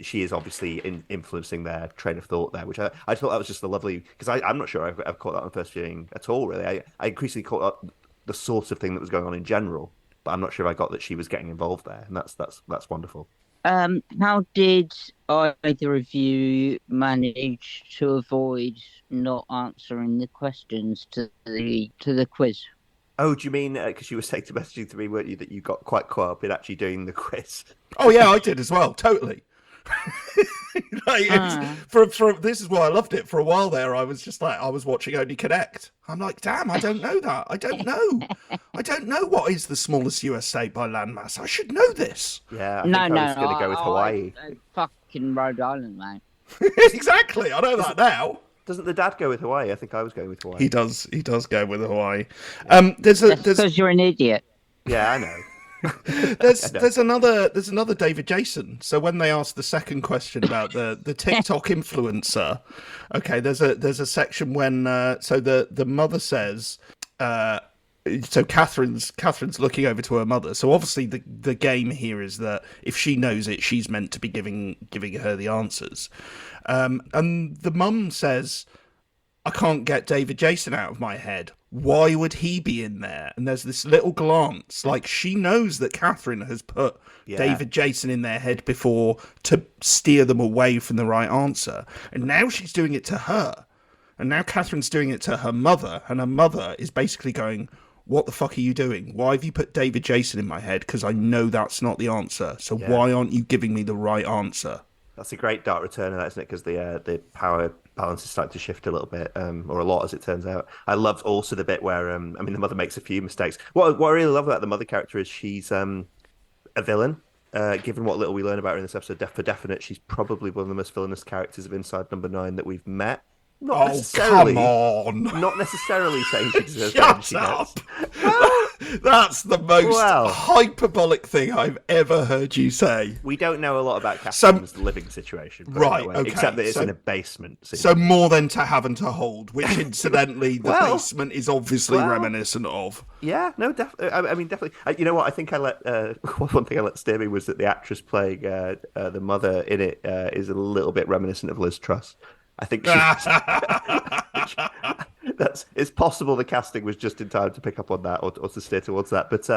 She is obviously influencing their train of thought there, which I thought that was just a lovely, because I'm not sure I've caught that on the first viewing at all, really. I increasingly caught up the sort of thing that was going on in general, but I'm not sure I got that she was getting involved there, and that's wonderful. How did either of you manage to avoid not answering the questions to the quiz? Oh, do you mean because you were saying to messaging to me, weren't you, that you got quite caught up in actually doing the quiz? Oh yeah, I did as well, totally. Like, for this is why I loved it. For a while there, I was just like, I was watching Only Connect. I'm like, damn, I don't know that. I don't know what is the smallest US state by landmass. I should know this. Yeah, I think I was going to go with Hawaii. Fucking Rhode Island, mate. Exactly, I know that now. Doesn't the dad go with Hawaii? I think I was going with Hawaii. He does go with Hawaii. That's because you're an idiot. Yeah, I know. There's another David Jason. So when they asked the second question about the TikTok influencer, okay, there's a section when so the mother says, so Catherine's looking over to her mother. So obviously the game here is that if she knows it, she's meant to be giving her the answers. And the mum says, I can't get David Jason out of my head. Why would he be in there? And there's this little glance, like she knows that Catherine has put David Jason in their head before to steer them away from the right answer. And now she's doing it to her. And now Catherine's doing it to her mother. And her mother is basically going, what the fuck are you doing? Why have you put David Jason in my head? Because I know that's not the answer. So why aren't you giving me the right answer? That's a great dark return of that, isn't it? Because the power balance is starting to shift a little bit, or a lot, as it turns out. I loved also the bit where, the mother makes a few mistakes. What I really love about the mother character is she's a villain. Given what little we learn about her in this episode, for definite, she's probably one of the most villainous characters of Inside Number 9 that we've met. Not necessarily, come on! Not necessarily saying she deserves Shut up! That's the most hyperbolic thing I've ever heard you say. We don't know a lot about Catherine's living situation, right? Okay, except that it's in a basement. So more than to have and to hold, which incidentally, the basement is obviously reminiscent of. Yeah, no, definitely. I mean, definitely. You know what? I think I let one thing I let steer me was that the actress playing the mother in it is a little bit reminiscent of Liz Truss. I think it's possible the casting was just in time to pick up on that or to steer towards that. But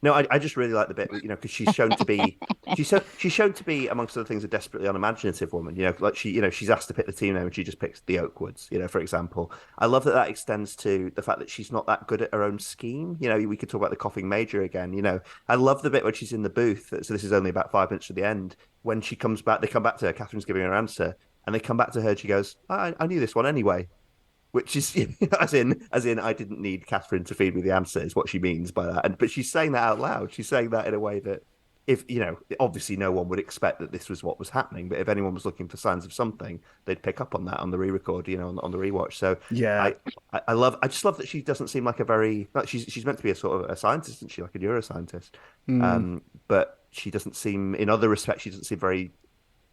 no, I just really like the bit, because she's shown to be amongst other things a desperately unimaginative woman. Like she's asked to pick the team name and she just picks the Oakwoods. For example, I love that extends to the fact that she's not that good at her own scheme. We could talk about the coughing major again. I love the bit when she's in the booth. So this is only about 5 minutes to the end. When she comes back, they come back to her. Catherine's giving her answer. And they come back to her and she goes, I knew this one anyway. Which is, as in, I didn't need Catherine to feed me the answer, is what she means by that. But she's saying that out loud. She's saying that in a way that, if, obviously no one would expect that this was what was happening. But if anyone was looking for signs of something, they'd pick up on that on the re-record, on the rewatch. So yeah, I just love that she doesn't seem like she's meant to be a sort of a scientist, isn't she? Like a neuroscientist. But she doesn't seem, in other respects, she doesn't seem very,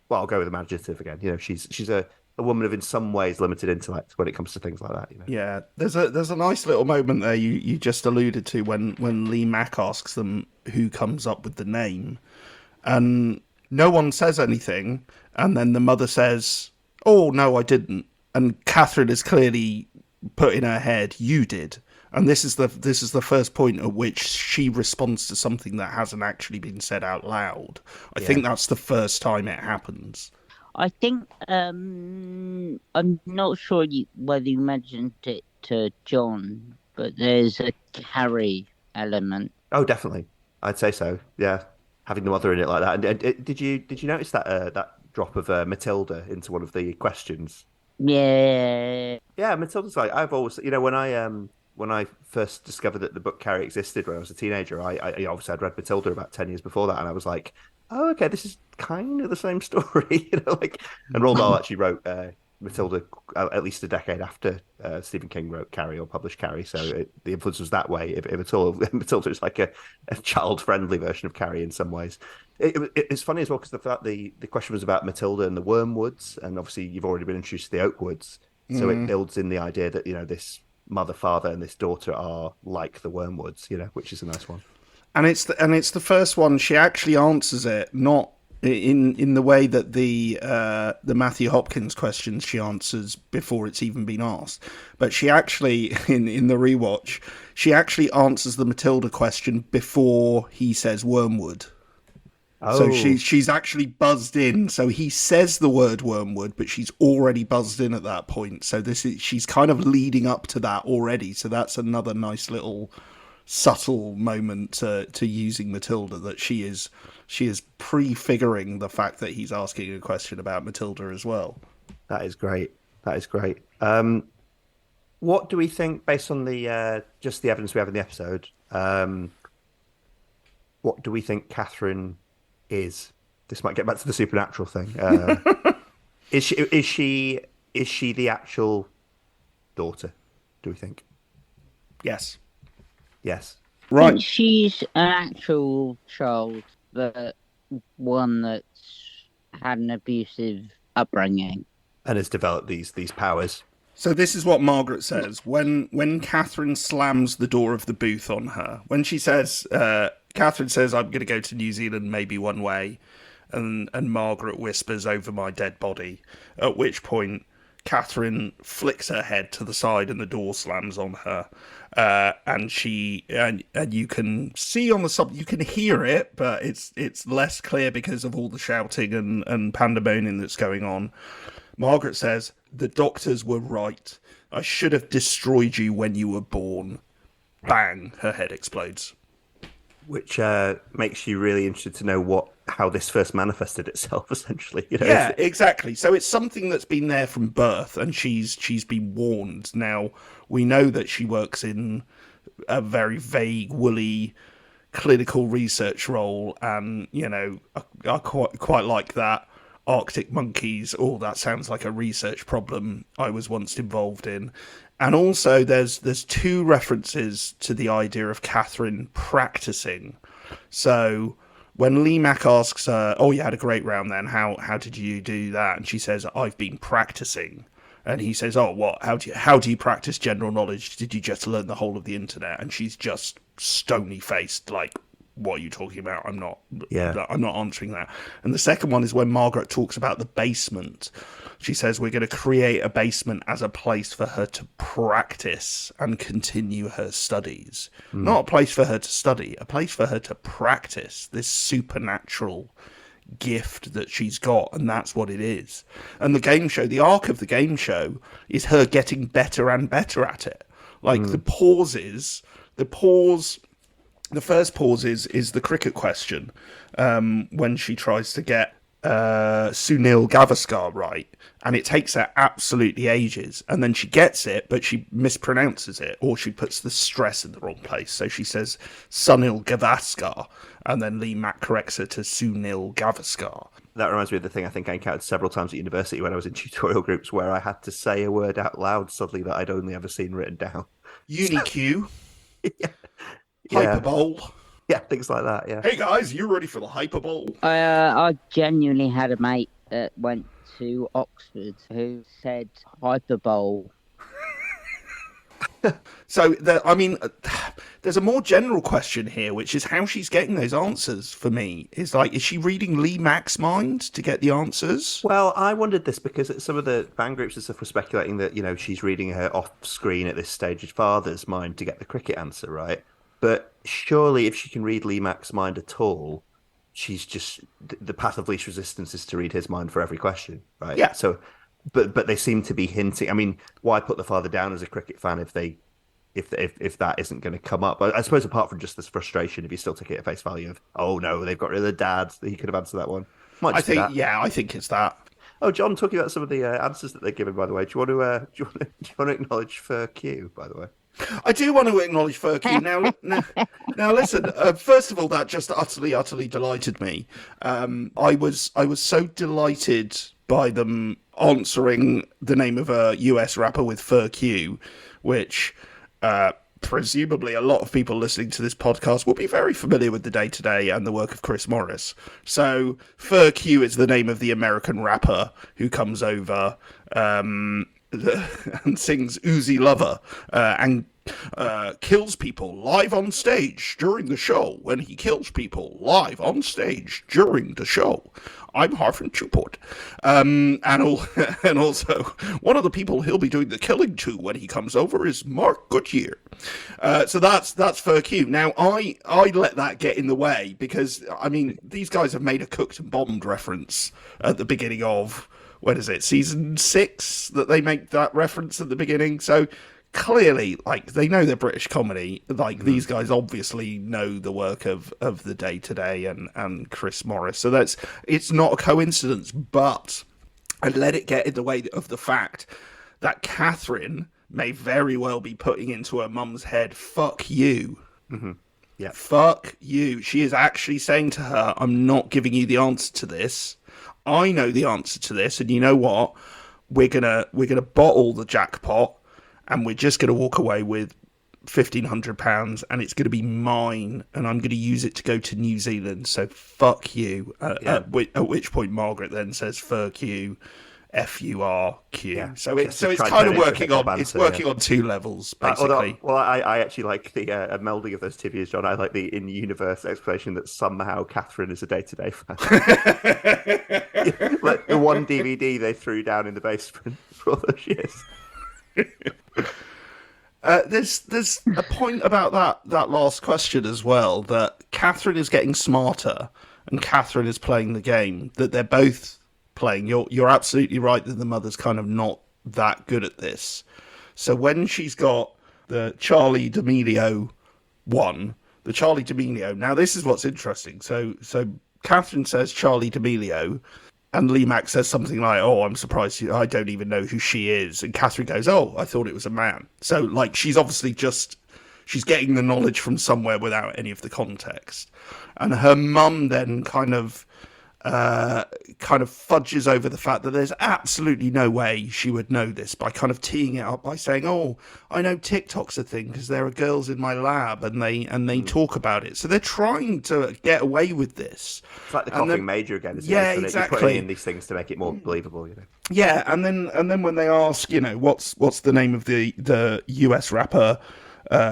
well, I'll go with imaginative again. She's a woman of in some ways limited intellect when it comes to things like that. Yeah, there's a nice little moment there you just alluded to when Lee Mack asks them who comes up with the name, and no one says anything, and then the mother says, "Oh no, I didn't," and Catherine is clearly put in her head, "You did." And this is the first point at which she responds to something that hasn't actually been said out loud. I think that's the first time it happens. I think I'm not sure whether you mentioned it to John, but there's a Carrie element. Oh, definitely, I'd say so. Yeah, having the mother in it like that. And did you notice that drop of Matilda into one of the questions? Yeah. Yeah, Matilda's like, I've always, when I first discovered that the book Carrie existed when I was a teenager, I obviously I'd read Matilda about 10 years before that, and I was like, oh, okay, this is kind of the same story, and Roald Dahl actually wrote Matilda at least a decade after Stephen King wrote Carrie or published Carrie, so the influence was that way, if at all. Matilda is like a child-friendly version of Carrie in some ways. It's funny as well, because the question was about Matilda and the Wormwoods, and obviously you've already been introduced to the Oakwoods, so it builds in the idea that, this mother, father, and this daughter are like the Wormwoods, which is a nice one. And it's the first one. She actually answers it not in the way that the Matthew Hopkins questions she answers before it's even been asked, but she actually in the rewatch she actually answers the Matilda question before he says Wormwood. Oh. So she's actually buzzed in. So he says the word Wormwood, but she's already buzzed in at that point. So she's kind of leading up to that already. So that's another nice little subtle moment to using Matilda, that she is prefiguring the fact that he's asking a question about Matilda as well. That is great. That is great. What do we think, based on the just the evidence we have in the episode? What do we think Catherine is? This might get back to the supernatural thing. Is she the actual daughter? Do we think? Yes. Yes. Right. She's an actual child, but one that's had an abusive upbringing And has developed these powers. So this is what Margaret says when Catherine slams the door of the booth on her. When she says, Catherine says, "I'm going to go to New Zealand maybe one way," and Margaret whispers, "over my dead body," at which point Catherine flicks her head to the side and the door slams on her. And you can see on the you can hear it, but it's less clear because of all the shouting and pandemonium that's going on. Margaret says, "The doctors were right. I should have destroyed you when you were born." Bang, her head explodes. Which makes you really interested to know how this first manifested itself, essentially. You know? Yeah, exactly. So it's something that's been there from birth, and she's been warned. Now, we know that she works in a very vague, woolly, clinical research role, and, you know, I quite like that. Arctic monkeys, that sounds like a research problem I was once involved in. And also there's two references to the idea of Catherine practicing. So when Lee Mack asks her, "Oh, you had a great round then, how did you do that?" And she says, "I've been practicing." And he says, "Oh, what? How do you practice general knowledge? Did you just learn the whole of the internet?" And she's just stony faced, like, "What are you talking about? I'm not answering that." And the second one is when Margaret talks about the basement. She says, "We're going to create a basement as a place for her to practice and continue her studies." Not a place for her to study, a place for her to practice this supernatural gift that she's got, and that's what it is. And the game show, the arc of the game show, is her getting better and better at it. Like the first pause is the cricket question, when she tries to get Sunil Gavaskar right, and it takes her absolutely ages, and then she gets it, but she mispronounces it, or she puts the stress in the wrong place, so she says Sunil Gavaskar, and then Lee Mack corrects her to Sunil Gavaskar. That reminds me of the thing I think I encountered several times at university when I was in tutorial groups, where I had to say a word out loud suddenly that I'd only ever seen written down. Uniq. Yeah. Hyperbole. Yeah, things like that, yeah. Hey guys, you ready for the hyperbole? I genuinely had a mate that went to Oxford who said hyperbole. So, there's a more general question here, which is how she's getting those answers for me. Is she reading Lee Mack's mind to get the answers? Well, I wondered this because some of the fan groups and stuff were speculating that, you know, she's reading her off-screen at this stage father's mind to get the cricket answer, right? But surely if she can read Lee Mack's mind at all, she's just... The path of least resistance is to read his mind for every question, right? Yeah. So, but they seem to be hinting... I mean, why put the father down as a cricket fan if that isn't going to come up? I suppose apart from just this frustration, if you still take it at face value of, oh no, they've got rid of the dad, he could have answered that one. I think it's that. Oh, John, talking about some of the answers that they're given, by the way, do you want to acknowledge for Q, by the way? I do want to acknowledge Furky. Now listen. First of all, that just utterly delighted me. I was so delighted by them answering the name of a US rapper with Furq, which presumably a lot of people listening to this podcast will be very familiar with the day-to-day and the work of Chris Morris. So Furq is the name of the American rapper who comes over and sings Uzi Lover and kills people live on stage during the show. When he kills people live on stage during the show, I'm Harfin Chuport. And also, one of the people he'll be doing the killing to when he comes over is Mark Goodyear. So that's Furq. Now, I let that get in the way because, I mean, these guys have made a cooked and bombed reference at the beginning of, what is it, season 6 that they make that reference at the beginning. So clearly, like, they know they're British comedy. Like, these guys obviously know the work of the Day Today and Chris Morris. So it's not a coincidence, but I let it get in the way of the fact that Catherine may very well be putting into her mum's head, fuck you. Mm-hmm. Yeah. Fuck you. She is actually saying to her, I'm not giving you the answer to this. I know the answer to this, and you know what? We're gonna bottle the jackpot, and we're just gonna walk away with £1,500, and it's gonna be mine, and I'm gonna use it to go to New Zealand. So fuck you. At which point Margaret then says, "Fuck you, FURQ." Yeah. So it's kind of working on two levels, basically. I actually like the a melding of those two views, John. I like the in-universe explanation that somehow Catherine is a day-to-day fan. Like the one DVD they threw down in the basement for all those years. There's a point about that last question as well, that Catherine is getting smarter and Catherine is playing the game, that they're both playing. You're absolutely right that the mother's kind of not that good at this. So when she's got the Charlie D'Amelio one, now this is what's interesting. So Catherine says Charlie D'Amelio, and Lee Mack says something like, "Oh, I'm surprised I don't even know who she is." And Catherine goes, "Oh, I thought it was a man." So, like, she's obviously she's getting the knowledge from somewhere without any of the context. And her mum then kind of fudges over the fact that there's absolutely no way she would know this, by kind of teeing it up by saying, "Oh, I know TikTok's a thing because there are girls in my lab and they talk about it." So they're trying to get away with this. It's like the coughing major again, isn't yeah, it? So exactly. You're putting in these things to make it more believable, you know. Yeah, and then when they ask, you know, what's the name of the US rapper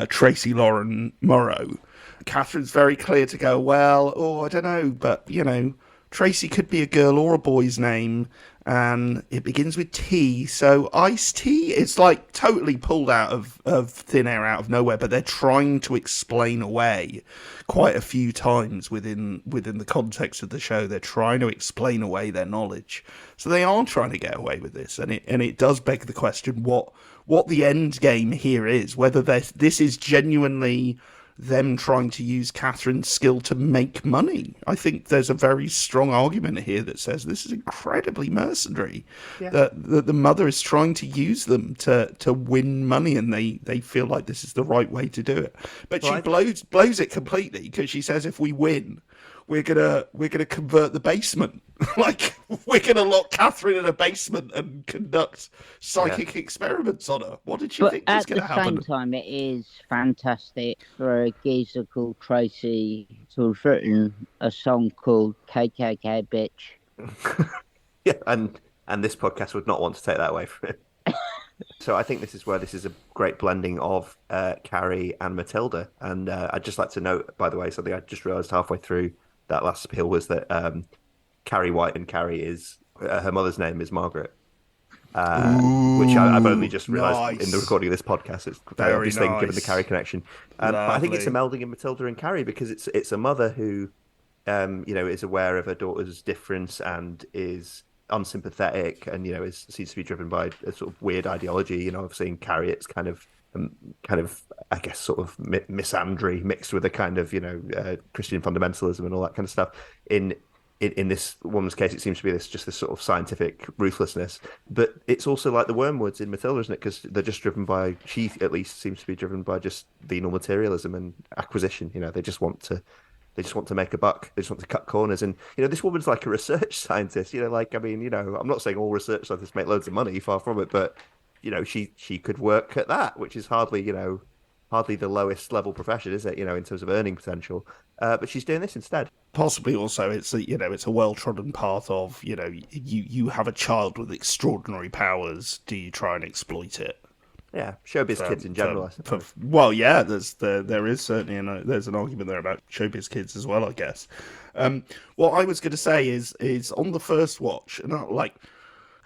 Tracy Lauren Morrow, Catherine's very clear to go, "Well, I don't know, but you know, Tracy could be a girl or a boy's name, and it begins with T, so Ice-T." It's like totally pulled out of thin air, out of nowhere, but they're trying to explain away quite a few times within the context of the show. They're trying to explain away their knowledge. So they are trying to get away with this, and it does beg the question what the end game here is, whether this is genuinely them trying to use Catherine's skill to make money. I think there's a very strong argument here that says this is incredibly mercenary. Yeah. That the mother is trying to use them to win money, and they feel like this is the right way to do it. But she blows it completely, because she says, if we win, we're gonna convert the basement. Like, we're gonna lock Catherine in a basement and conduct psychic experiments on her. What did you think was gonna happen? At the same time, it is fantastic for a geezer called Tracy to have written a song called KKK Bitch. Yeah, and this podcast would not want to take that away from it. So I think this is a great blending of Carrie and Matilda. And I'd just like to note, by the way, something I just realised halfway through that last spiel was that Carrie White and Carrie is her mother's name is Margaret, which I've only just realised in the recording of this podcast. It's very obvious thing given the Carrie connection. But I think it's a melding of Matilda and Carrie, because it's a mother who is aware of her daughter's difference and is unsympathetic, and seems to be driven by a sort of weird ideology. Obviously in Carrie it's kind of I guess sort of misandry mixed with a kind of Christian fundamentalism and all that kind of stuff. In this woman's case, it seems to be this sort of scientific ruthlessness, but it's also like the Wormwoods in Matilda, isn't it? Because they're just driven by, she at least seems to be driven by just venal materialism and acquisition. They just want to make a buck. They just want to cut corners. And this woman's like a research scientist. I'm not saying all research scientists make loads of money, far from it, but she could work at that, which is hardly the lowest level profession, is it? In terms of earning potential. But she's doing this instead. Possibly also it's a well-trodden path of, you have a child with extraordinary powers. Do you try and exploit it? Yeah, showbiz kids in general, I suppose. Well, yeah, there is certainly there's an argument there about showbiz kids as well, I guess. What I was going to say is on the first watch, and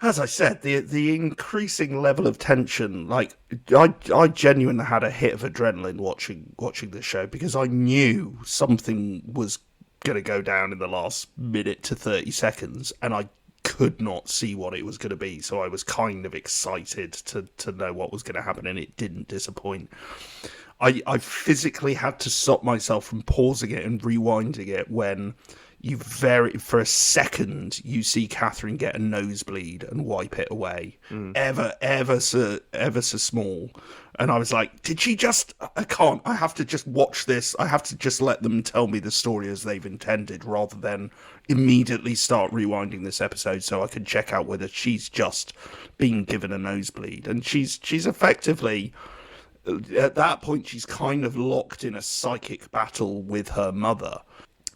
as I said, the increasing level of tension, like I genuinely had a hit of adrenaline watching this show, because I knew something was going to go down in the last minute to 30 seconds, and I could not see what it was going to be. So I was kind of excited to know what was going to happen, and it didn't disappoint. I physically had to stop myself from pausing it and rewinding it when for a second you see Catherine get a nosebleed and wipe it away, ever so small, and I was like, did she just? I have to just watch this. I have to just let them tell me the story as they've intended, rather than immediately start rewinding this episode so I can check out whether she's just been given a nosebleed. And she's effectively, at that point, she's kind of locked in a psychic battle with her mother.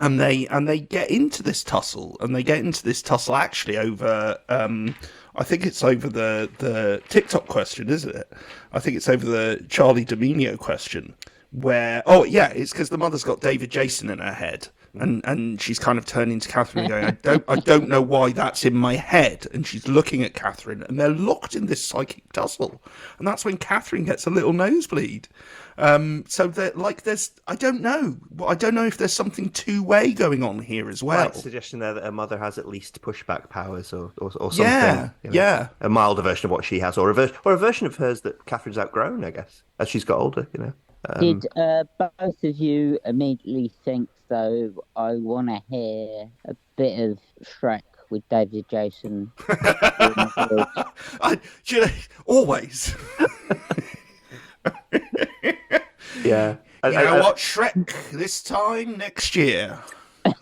And they get into this tussle, actually over, I think it's over the TikTok question, isn't it? I think it's over the Charlie D'Amelio question, where, it's because the mother's got David Jason in her head. And she's kind of turning to Catherine and going, I don't know why that's in my head. And she's looking at Catherine, and they're locked in this psychic tussle. And that's when Catherine gets a little nosebleed. So there's, I don't know if there's something two-way going on here as well. Right, suggestion there that her mother has at least pushback powers or something. Yeah. A milder version of what she has, or a version of hers that Catherine's outgrown, I guess, as she's got older, Did both of you immediately think, though, I want to hear a bit of Shrek with David Jason? Always. Yeah. You know what, Shrek, this time next year,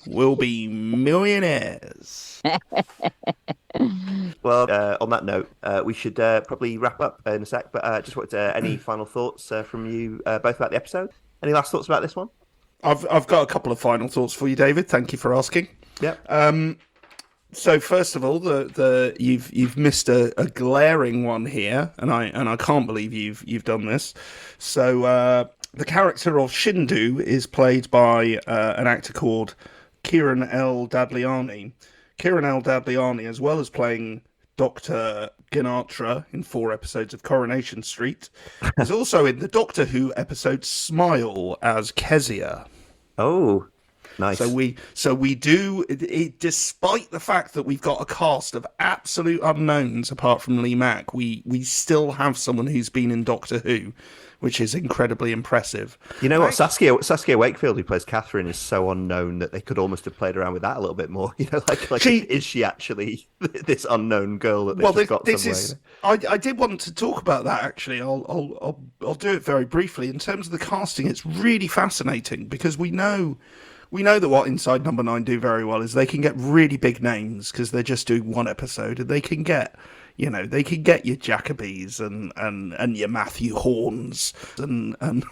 we'll be millionaires. Well, on that note, we should probably wrap up in a sec, but just wanted any final thoughts from you both about the episode? Any last thoughts about this one? I've got a couple of final thoughts for you, David. Thank you for asking. Yeah. So first of all, you've missed a glaring one here, and I can't believe you've done this. So the character of Shindu is played by an actor called Kieran L. Dadliani. Kieran L. Dadliani, as well as playing Dr. Ganatra in 4 episodes of Coronation Street, is also in the Doctor Who episode Smile as Kezia. Oh, nice. So we do, despite the fact that we've got a cast of absolute unknowns apart from Lee Mack, we still have someone who's been in Doctor Who, which is incredibly impressive. You know what, Saskia Wakefield, who plays Catherine, is so unknown that they could almost have played around with that a little bit more. Is she actually this unknown girl that they've got somewhere? I did want to talk about that, actually. I'll do it very briefly. In terms of the casting, it's really fascinating because we know that what Inside Number 9 do very well is they can get really big names because they're just doing 1 episode, and they can get your Jacobys and your Matthew Horns and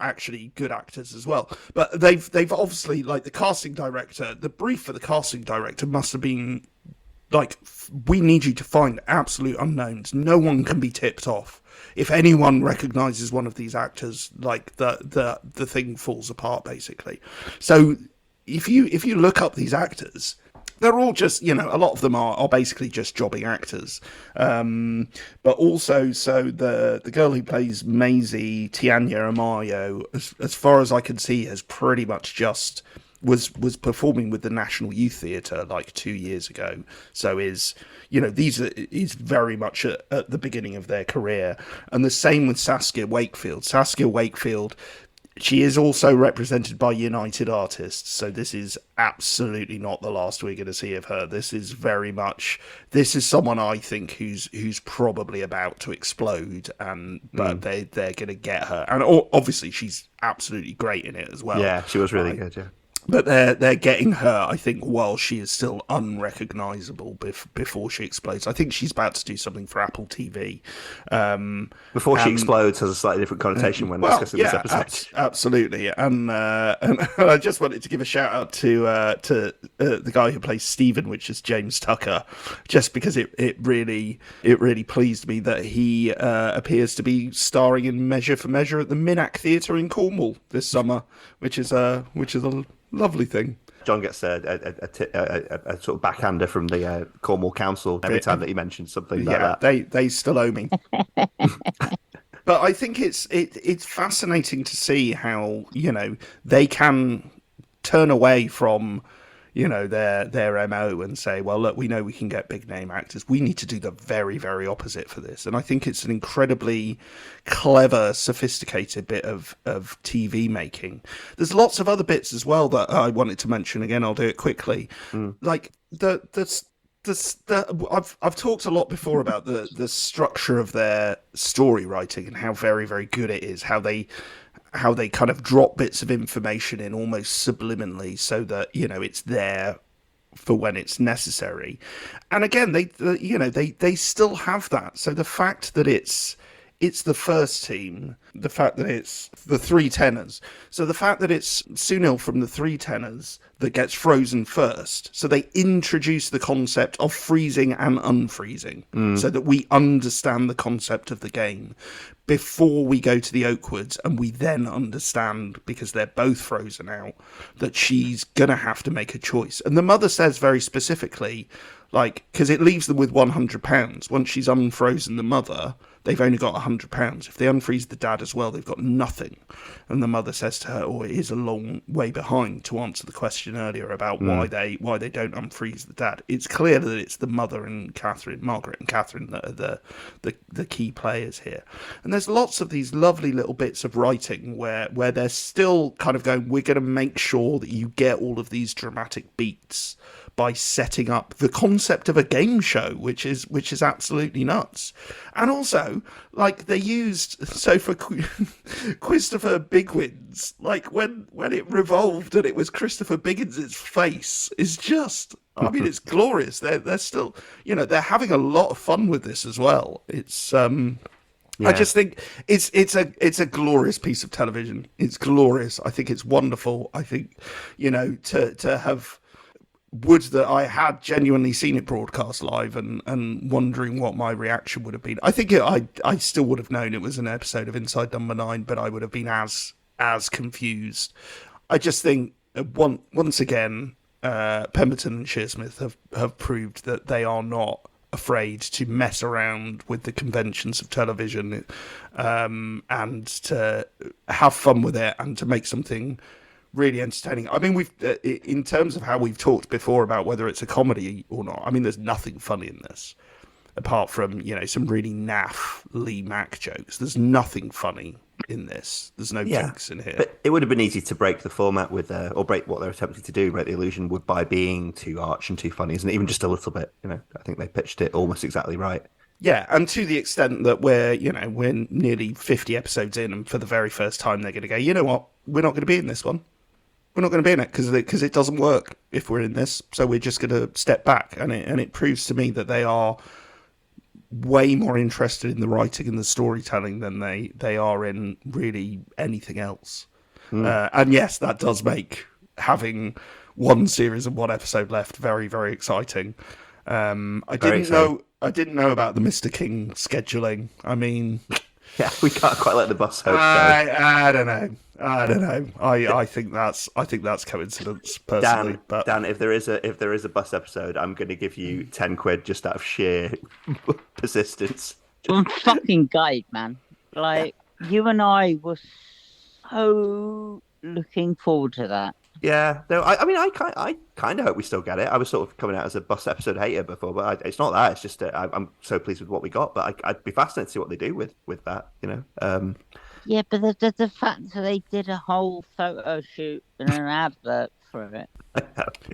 actually good actors as well. But they've obviously, like, the casting director, the brief for the casting director must have been like, we need you to find absolute unknowns. No one can be tipped off. If anyone recognizes one of these actors, like, the thing falls apart, basically. So if you look up these actors, they're all just, a lot of them are basically just jobbing actors. But also, so the girl who plays Maisie, Tianya Amayo, as far as I can see, has pretty much just was performing with the National Youth Theatre like 2 years ago. So is very much at the beginning of their career. And the same with Saskia Wakefield. Saskia Wakefield, she is also represented by United Artists, so this is absolutely not the last we're going to see of her. This is someone I think who's probably about to explode, but they're going to get her, and obviously she's absolutely great in it as well. Yeah, she was really good. Yeah. But they're getting her, I think, while she is still unrecognisable before she explodes. I think she's about to do something for Apple TV. Before she explodes has a slightly different connotation when discussing this episode. Absolutely. And I just wanted to give a shout out to the guy who plays Stephen, which is James Tucker, just because it really pleased me that he appears to be starring in Measure for Measure at the Minack Theatre in Cornwall this summer, which is a lovely thing. John gets a sort of backhander from the Cornwall Council every time that he mentions something like that. They still owe me. But I think it's fascinating to see how they can turn away from their MO and say, well, look, we know we can get big name actors. We need to do the very, very opposite for this. And I think it's an incredibly clever, sophisticated bit of TV making. There's lots of other bits as well that I wanted to mention. Again, I'll do it quickly. Like I've talked a lot before about the structure of their story writing and how very, very good it is. How they kind of drop bits of information in almost subliminally so that, it's there for when it's necessary. And again, they still have that. So the fact that it's the first team, the fact that it's the three tenors. So the fact that it's Sunil from the three tenors that gets frozen first. So they introduce the concept of freezing and unfreezing so that we understand the concept of the game before we go to the Oakwoods, and we then understand, because they're both frozen out, that she's going to have to make a choice. And the mother says very specifically, like, because it leaves them with £100. Once she's unfrozen the mother, they've only got £100. If they unfreeze the dad as well, they've got nothing. And the mother says to her, it is a long way behind, to answer the question earlier about why they don't unfreeze the dad. It's clear that it's the mother and Margaret and Catherine, that are the key players here. And there's lots of these lovely little bits of writing where they're still kind of going, we're going to make sure that you get all of these dramatic beats by setting up the concept of a game show, which is absolutely nuts. And also, like, they used, so for Christopher Bigwins, like when it revolved and it was Christopher Biggins's face, is just, I mean, it's glorious. They're still, they're having a lot of fun with this as well. It's I just think it's a glorious piece of television. It's glorious. I think it's wonderful. I think, to have, would that I had genuinely seen it broadcast live and wondering what my reaction would have been. I think I still would have known it was an episode of Inside Number 9, but I would have been as confused. I just think once again, Pemberton and Shearsmith have proved that they are not afraid to mess around with the conventions of television, and to have fun with it and to make something really entertaining. I mean, we've in terms of how we've talked before about whether it's a comedy or not, I mean, there's nothing funny in this apart from some really naff Lee Mack jokes. There's nothing funny in this. There's no jokes in here. But it would have been easy to break the format with or break what they're attempting to do, break the illusion by being too arch and too funny, isn't it? Even just a little bit. I think they pitched it almost exactly right. Yeah, and to the extent that we're nearly 50 episodes in, and for the very first time they're going to go, you know what, we're not going to be in this one. We're not going to be in it because it doesn't work if we're in this. So we're just going to step back. And it proves to me that they are way more interested in the writing and the storytelling than they are in really anything else. And yes, that does make having one series and one episode left very, very exciting. I didn't know about the Mr. King scheduling. I mean, yeah, we can't quite let the bus host go. I don't know. I think that's coincidence personally. Dan, if there is a bus episode, I'm going to give you £10 just out of sheer persistence. I'm fucking gutted, man. Like, you and I were so looking forward to that. Yeah, no, I kind of hope we still get it. I was sort of coming out as a bus episode hater before, but it's not that. It's just I'm so pleased with what we got. But I'd be fascinated to see what they do with that. Yeah, but the fact that they did a whole photo shoot and an advert for it.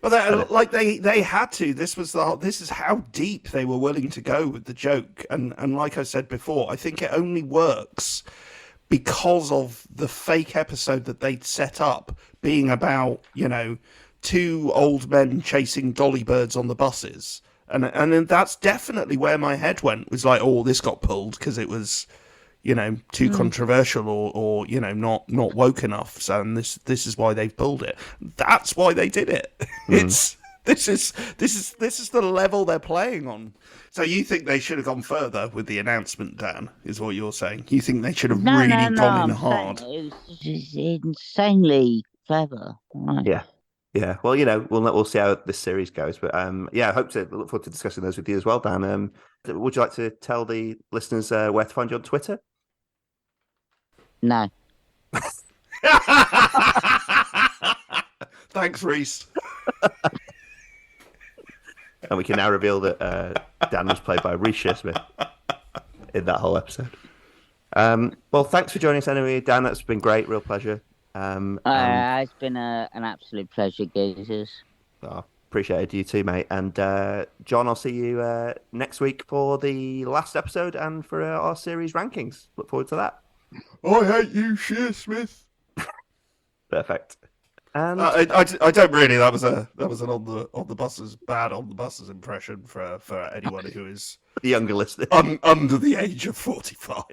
Well, they had to. This is how deep they were willing to go with the joke, and like I said before, I think it only works because of the fake episode that they'd set up being about, two old men chasing dolly birds on the buses. And that's definitely where my head went, was like, oh, this got pulled because it was, too controversial or not woke enough. So, and this is why they've pulled it. That's why they did it. This is the level they're playing on. So you think they should have gone further with the announcement, Dan, is what you're saying? You think they should have gone in hard? It was just insanely clever. Right. Yeah. Well, we'll see how this series goes. But I look forward to discussing those with you as well, Dan. Would you like to tell the listeners where to find you on Twitter? No. Thanks, Reese. And we can now reveal that Dan was played by Reece Shearsmith in that whole episode. Well, thanks for joining us anyway, Dan. That's been great. Real pleasure. It's been an absolute pleasure, geezers. Oh, appreciate it. You too, mate. And John, I'll see you next week for the last episode and for our series rankings. Look forward to that. I hate you, Shearsmith. Perfect. And I don't really. That was an on the buses impression for anyone who is the younger listener under the age of 45.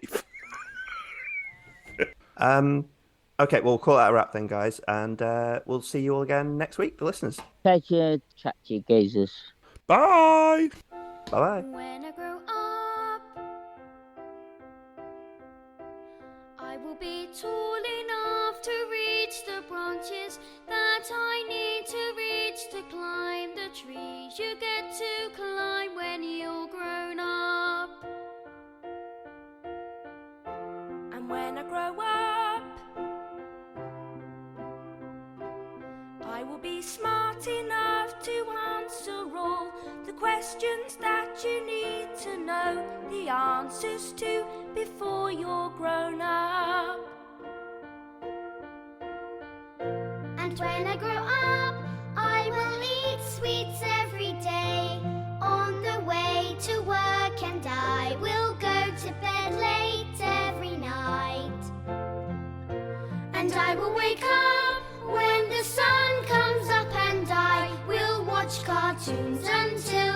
Okay, well, we'll call that a wrap then, guys, and we'll see you all again next week, the listeners. Pleasure to chat to you, geezers. Bye. Bye-bye. When I grow up, I will be tall enough to reach the branches that I need to reach to climb the trees you get to climb when you're grown up. And when I grow up, I will be smart enough to answer all the questions that you need to know the answers to before you're grown up. And when I grow up, I will eat sweets every day on the way to work, and I will go to bed late every night. And I will wake up when the sun comes up, and I will watch cartoons until